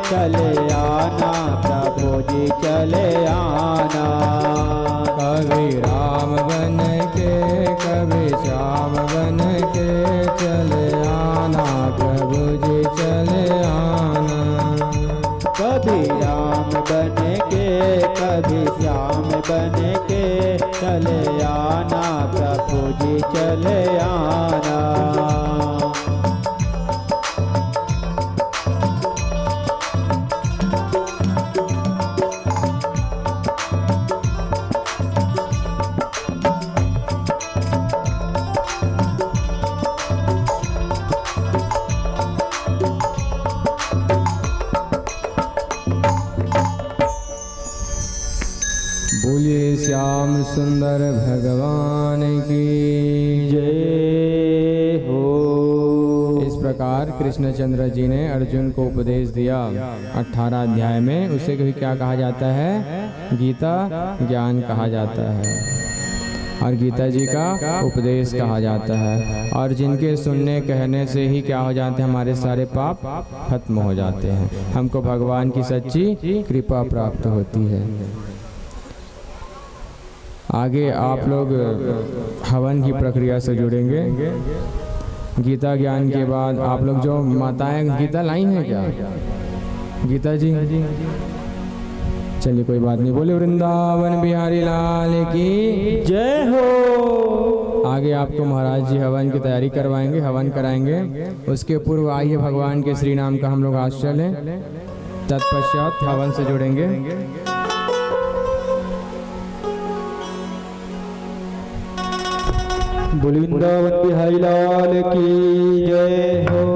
चले आना प्रभु जी चले आना। कभी राम बन के कभी श्याम बन के चले आना प्रभु जी चले आना। कभी राम बन के कभी श्याम बन के चले आना प्रभु जी चले आना। बोलिए श्याम सुंदर भगवान की जय हो। इस प्रकार कृष्णचंद्र जी ने अर्जुन को उपदेश दिया 18 अध्याय में। उसे भी क्या कहा जाता है? गीता ज्ञान कहा जाता है और गीता जी का उपदेश कहा जाता है। और जिनके सुनने कहने से ही क्या हो जाते हैं? हमारे सारे पाप खत्म हो जाते हैं, हमको भगवान की सच्ची कृपा प्राप्त होती है। आगे आप लोग हवन की प्रक्रिया से जुड़ेंगे। गीता ज्ञान के बाद आप लोग जो माताएं गीता लाई हैं क्या? गीता जी चलिए कोई बात नहीं, बोले वृंदावन बिहारी लाल की जय हो। आगे आपको महाराज जी हवन की तैयारी करवाएंगे, हवन कराएंगे। उसके पूर्व आइए भगवान के श्री नाम का हम लोग आश्रय लें, तत्पश्चात हवन से जुड़ेंगे। बोल वृंदावन बिहारी लाल की जय हो।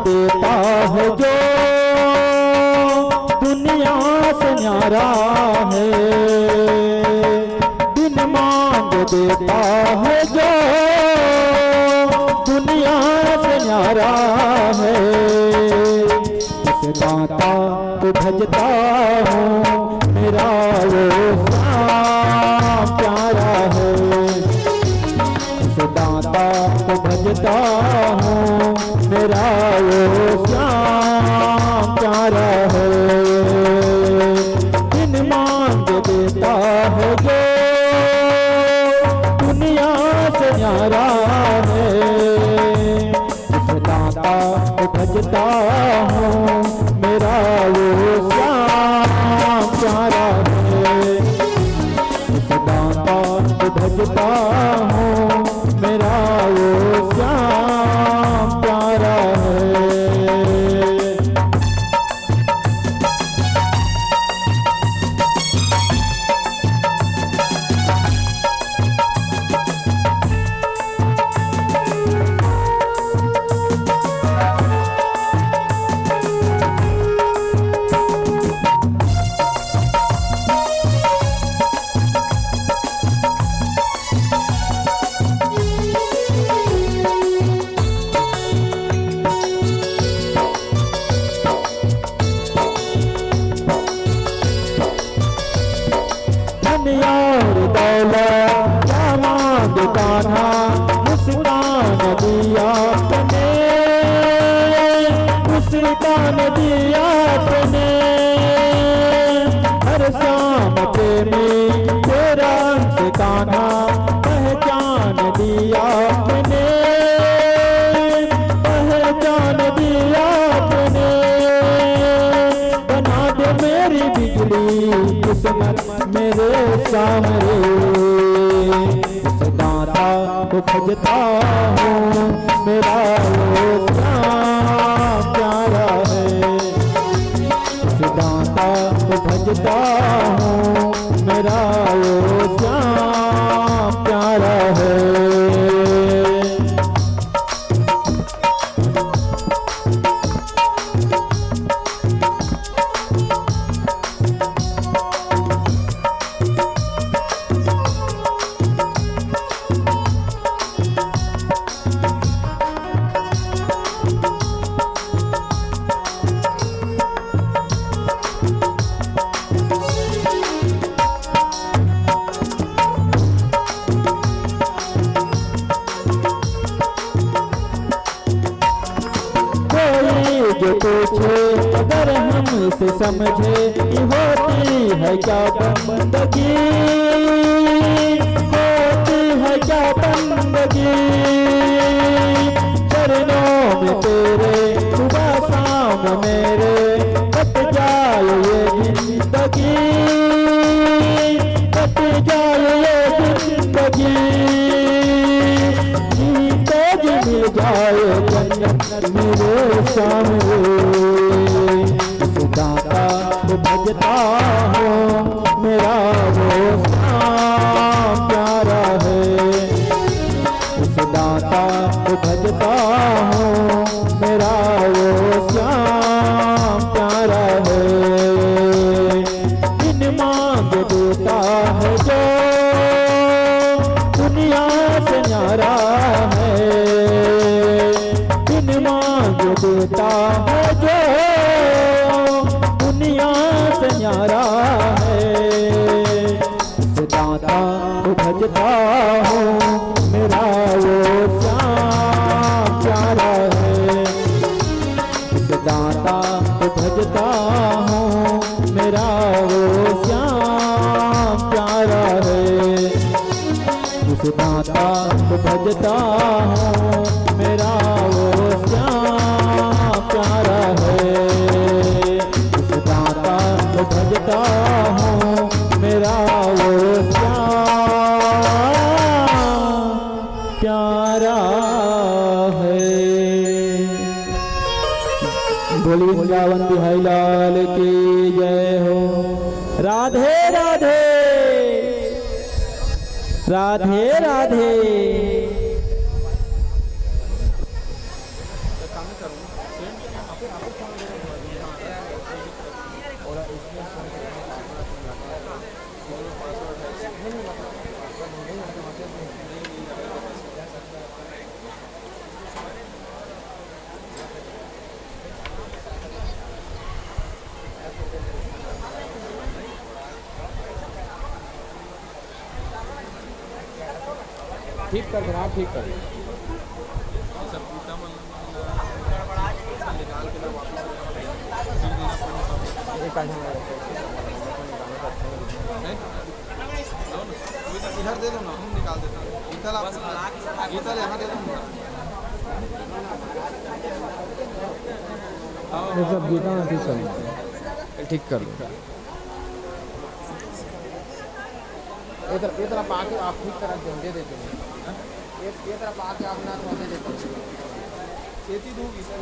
देता है जो दुनिया से न्यारा है, बिन मांग देता है जो दुनिया से न्यारा है। इस दाता को भजता हूँ, मेरा वो श्याम प्यारा है। इस दाता को भजता हूँ, मेरा वो श्याम प्यारा है। बिन मांग देता है जो दुनिया से न्यारा है। इस दाता को भजता हूँ, मेरा वो श्याम प्यारा है। इस दाता को भजता हूँ, मेरा वो श्याम प्यारा है। और दौलत क्या मांग कान्हा, मुस्कान दिया तूने, मुस्कान दिया तूने। हर शाम प्रेमी तेरा से कान्हा, पहचान दिया तूने, पहचान दिया तूने। बना दे मेरी बिगड़ी किस्मत मेरे सामने। इस दाता को भजता हूँ, मेरा वो श्याम प्यारा है। इस दाता को भजता हूँ, मेरा वो श्याम प्यारा है। जो पूछे अगर हमसे समझे, ये होती है क्या बंदगी, होती है क्या बंदगी। चरणों में तेरे सुबह शाम मेरे, कट जाए ये जिंदगी, कट जाए ये जिंदगी। जीते जी मिल जाए जन्नत मेरे सामने। भजता हूँ मेरा वो श्याम प्यारा है। उस दाता को भजता हूँ मेरा वो श्याम प्यारा है। बिन मांग देता है जो दुनिया से न्यारा है। बिन मांग देता है जो दुनिया से न्यारा है। उस दाता को भजता हूँ मेरा वो श्याम प्यारा है। उस दाता को भजता हूँ मेरा वो श्याम प्यारा है। उस दाता को भजता हूँ मेरा वो श्याम प्यारा है। उस दाता को भजता हूँ मेरा वो श्याम प्यारा है। बोलिए वृंदावन बिहारी लाल की जय हो। राधे राधे राधे राधे। ठीक कर देना, आप ठीक कर देना। इधर दे दो ना, हम निकाल देते हैं। गीतल यहाँ दे दो ना। ये सब गीता ना ठीक कर, ठीक कर लो। ये तरफ आके आप ठीक करा दे देते हैं। ये तरफ आके आप ना तो दे देते हैं। खेती दूंगी सर।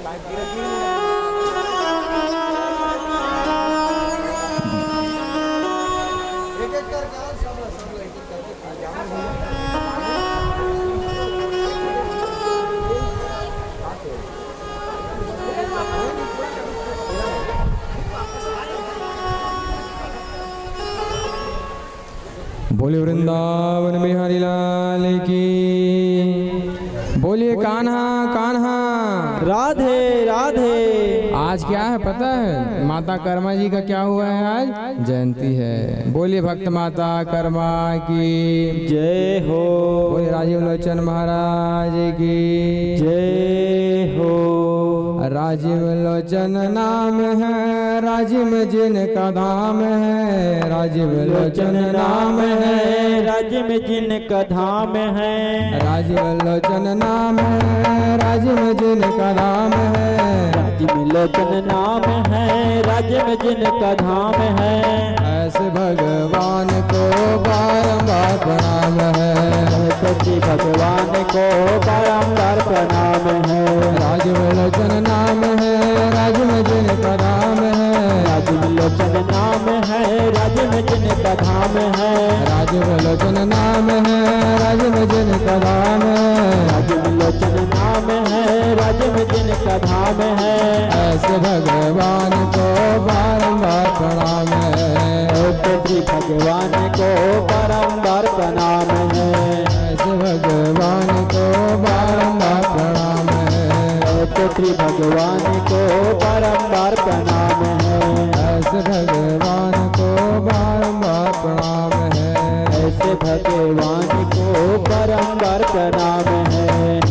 एक एक करके आओ, सब एक एक करके बोलिए वृंदावन बिहारी लाल की। बोलिए कान्हा कान्हा। राधे राधे। आज क्या है पता है? माता कर्मा जी का क्या हुआ है? आज जयंती है। बोलिए भक्त माता कर्मा की जय हो। बोलिए राजीव लोचन महाराज की जय हो। राजीव लोचन नाम है, राजिम जिनका धाम है। राजीव लोचन नाम है, राजिम जिनका धाम है। राजीव लोचन नाम है, राजिम जिनका धाम है। राजिम लोचन नाम है, राजिम जिनका धाम है। ऐसे भगवान को बारंबार प्रणाम है। सच्ची भगवान को बारंबार प्रणाम है। राजीव लोचन नाम है, राजिम जिनका धाम है। राजिम लोचन नाम है, राजिम जिनका धाम है। राजीव लोचन नाम है, राजिम जिनका धाम है। राजिम लोचन नाम है, राजिम जिनका धाम है। ऐसे भगवान को बारंबार प्रणाम है। श्री भगवान को बारंबार प्रणाम है। ऐसे भगवान को बारंबार प्रणाम है। श्री भगवान को बारंबार प्रणाम है। ऐसे भगवान को बारंबार प्रणाम है। ऐसे भगवान को बारंबार प्रणाम है।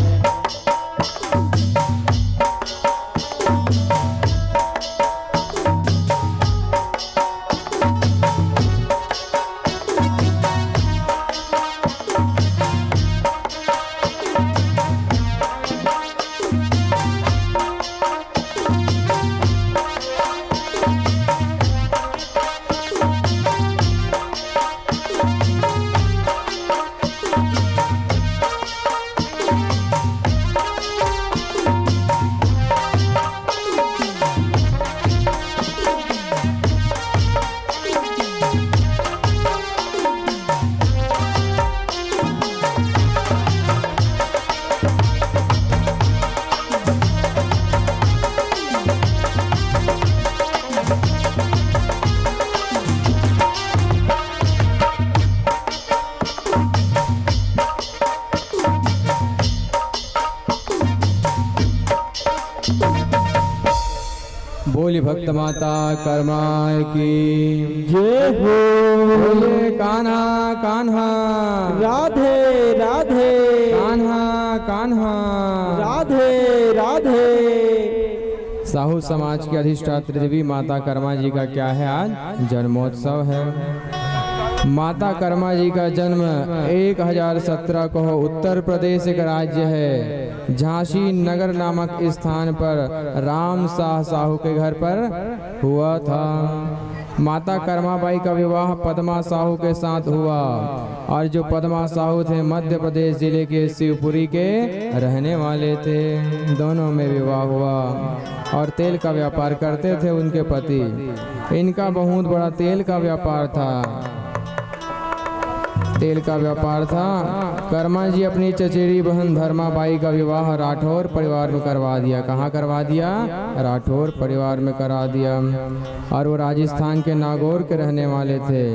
बोली भक्त माता कर्माय की जय हो। बोले कान्हा कान्हा राधे राधे कान्हा कान्हा। राधे राधे। साहू समाज की अधिष्ठात्री देवी माता कर्मा जी का क्या है, आज जन्मोत्सव है। माता कर्मा जी का जन्म 1017 को उत्तर प्रदेश एक राज्य है झांसी नगर नामक स्थान पर राम शाह साहू के घर पर हुआ था। माता कर्माबाई का विवाह पद्मा साहू के साथ हुआ और जो पद्मा साहू थे मध्य प्रदेश जिले के शिवपुरी के रहने वाले थे। दोनों में विवाह हुआ और तेल का व्यापार करते थे उनके पति। इनका बहुत बड़ा तेल का व्यापार था। तेल का व्यापार था। कर्मा जी अपनी चचेरी बहन धर्माबाई का विवाह राठौर परिवार में करवा दिया। कहाँ करवा दिया? राठौर परिवार में करा दिया। और वो राजस्थान के नागौर के रहने वाले थे।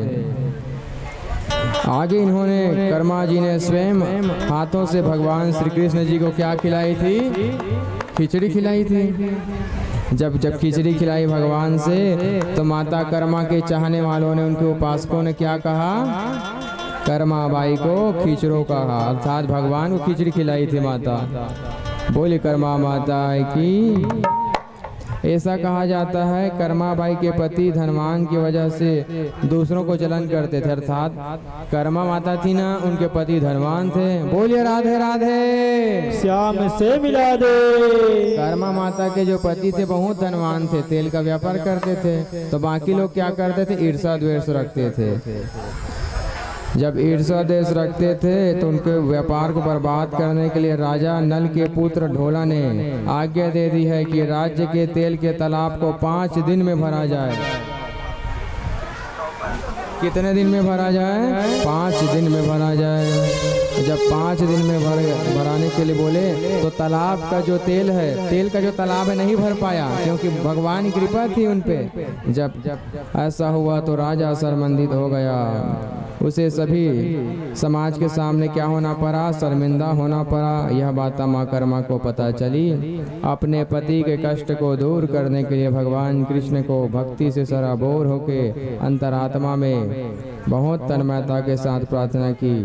आगे इन्होंने कर्मा जी ने स्वयं हाथों से भगवान श्री कृष्ण जी को क्या खिलाई थी? खिचड़ी खिलाई थी। जब खिचड़ी खिलाई भगवान से तो माता कर्मा के चाहने वालों ने, उनके उपासकों ने क्या कहा? कर्माबाई को खिचड़ो कहा, अर्थात भगवान को खिचड़ी खिलाई थी माता। बोली कर्मा माता की। ऐसा कहा जाता है कर्माबाई के पति धनवान की वजह से दूसरों को जलन करते थे, अर्थात कर्मा माता थी ना, उनके पति धनवान थे। बोलिए राधे राधे। श्याम से मिला दे। कर्मा माता के जो पति थे बहुत धनवान थे, तेल का व्यापार करते थे। तो बाकी लोग क्या करते थे? ईर्षा द्वेष रखते थे। जब ईर्षा द्वेष रखते थे तो उनके व्यापार को बर्बाद करने के लिए राजा नल के पुत्र ढोला ने आज्ञा दे दी है कि राज्य के तेल के तालाब को 5 दिन में भरा जाए। कितने दिन में भरा जाए? 5 दिन में भरा जाए। जब 5 दिन में भराने के लिए बोले तो तालाब का जो तेल है, तेल का जो तालाब है नहीं भर पाया, क्योंकि भगवान की कृपा थी उन पे। जब ऐसा हुआ तो राजा शर्मिंदित हो गया। उसे सभी समाज के सामने क्या होना पड़ा? शर्मिंदा होना पड़ा। यह बात माँ कर्मा को पता चली। अपने पति के कष्ट को दूर करने के लिए भगवान कृष्ण को भक्ति से सराबोर होके अंतरात्मा में बहुत तन्मयता के साथ प्रार्थना की।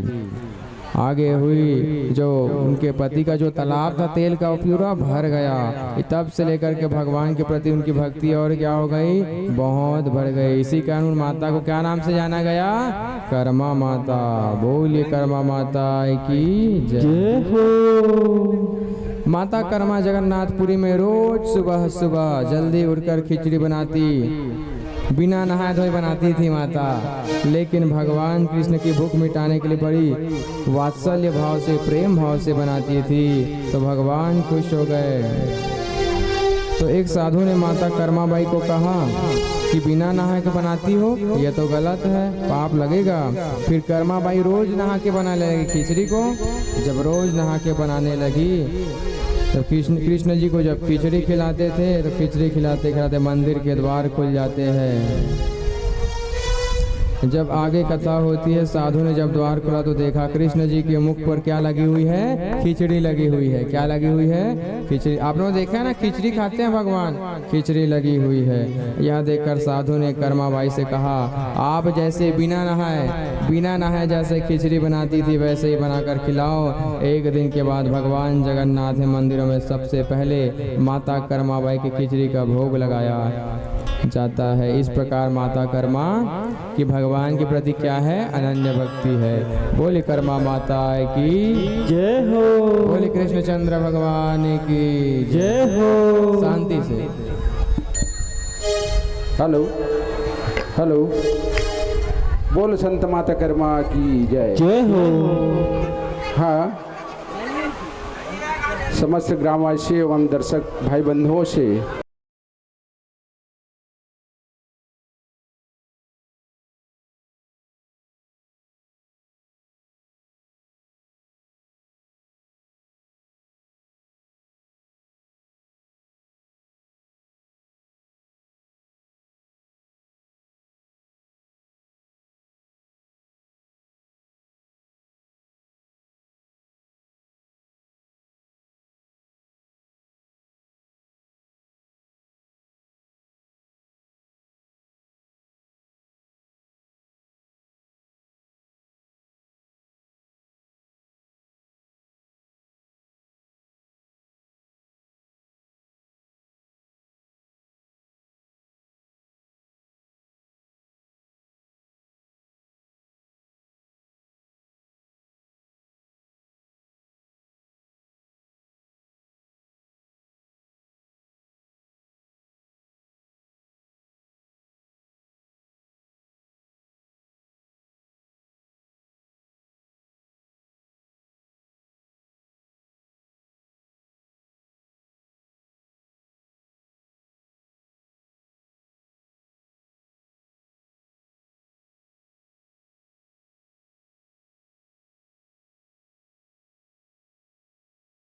आगे हुई जो उनके पति का जो तालाब था तेल का, पूरा भर गया। तब से लेकर के भगवान के प्रति उनकी भक्ति और क्या हो गई? बहुत बढ़ गई। इसी कारण माता को क्या नाम से जाना गया? कर्मा माता। बोलिए कर्मा माता की जय हो। माता कर्मा जगन्नाथपुरी में रोज सुबह सुबह जल्दी उठकर खिचड़ी बनाती, बिना नहाए धोए बनाती थी माता। लेकिन भगवान कृष्ण की भूख मिटाने के लिए बड़ी वात्सल्य भाव से, प्रेम भाव से बनाती थी, तो भगवान खुश हो गए। तो एक साधु ने माता कर्माबाई को कहा कि बिना नहाए के बनाती हो, यह तो गलत है, पाप लगेगा। फिर कर्माबाई रोज नहा के बनाने लगी खिचड़ी को। जब रोज नहा के बनाने लगी तो कृष्ण जी को जब खिचड़ी खिलाते थे तो खिचड़ी खिलाते खिलाते मंदिर के द्वार खुल जाते हैं। जब आगे कथा होती है, साधु ने जब द्वार खोला तो देखा कृष्ण जी के मुख पर क्या लगी हुई है? खिचड़ी लगी हुई है। क्या लगी हुई है? खिचड़ी। आपने देखा है ना, खिचड़ी खाते हैं भगवान, खिचड़ी लगी हुई है। यह देखकर साधु ने कर्माबाई से कहा, आप जैसे बिना नहाए जैसे खिचड़ी बनाती थी वैसे ही बनाकर खिलाओ। एक दिन के बाद भगवान जगन्नाथ मंदिरों में सबसे पहले माता कर्माबाई की खिचड़ी का भोग लगाया जाता है। इस प्रकार माता कर्मा की भगवान के प्रति क्या है? अनन्य भक्ति है। बोले कर्मा माता की जय हो। बोले कृष्णचंद्र भगवान की जय हो। शांति से। Hello hello. बोल संत माता कर्मा की जय। जय हो। हाँ, समस्त ग्रामवासी एवं दर्शक भाई बंधुओं से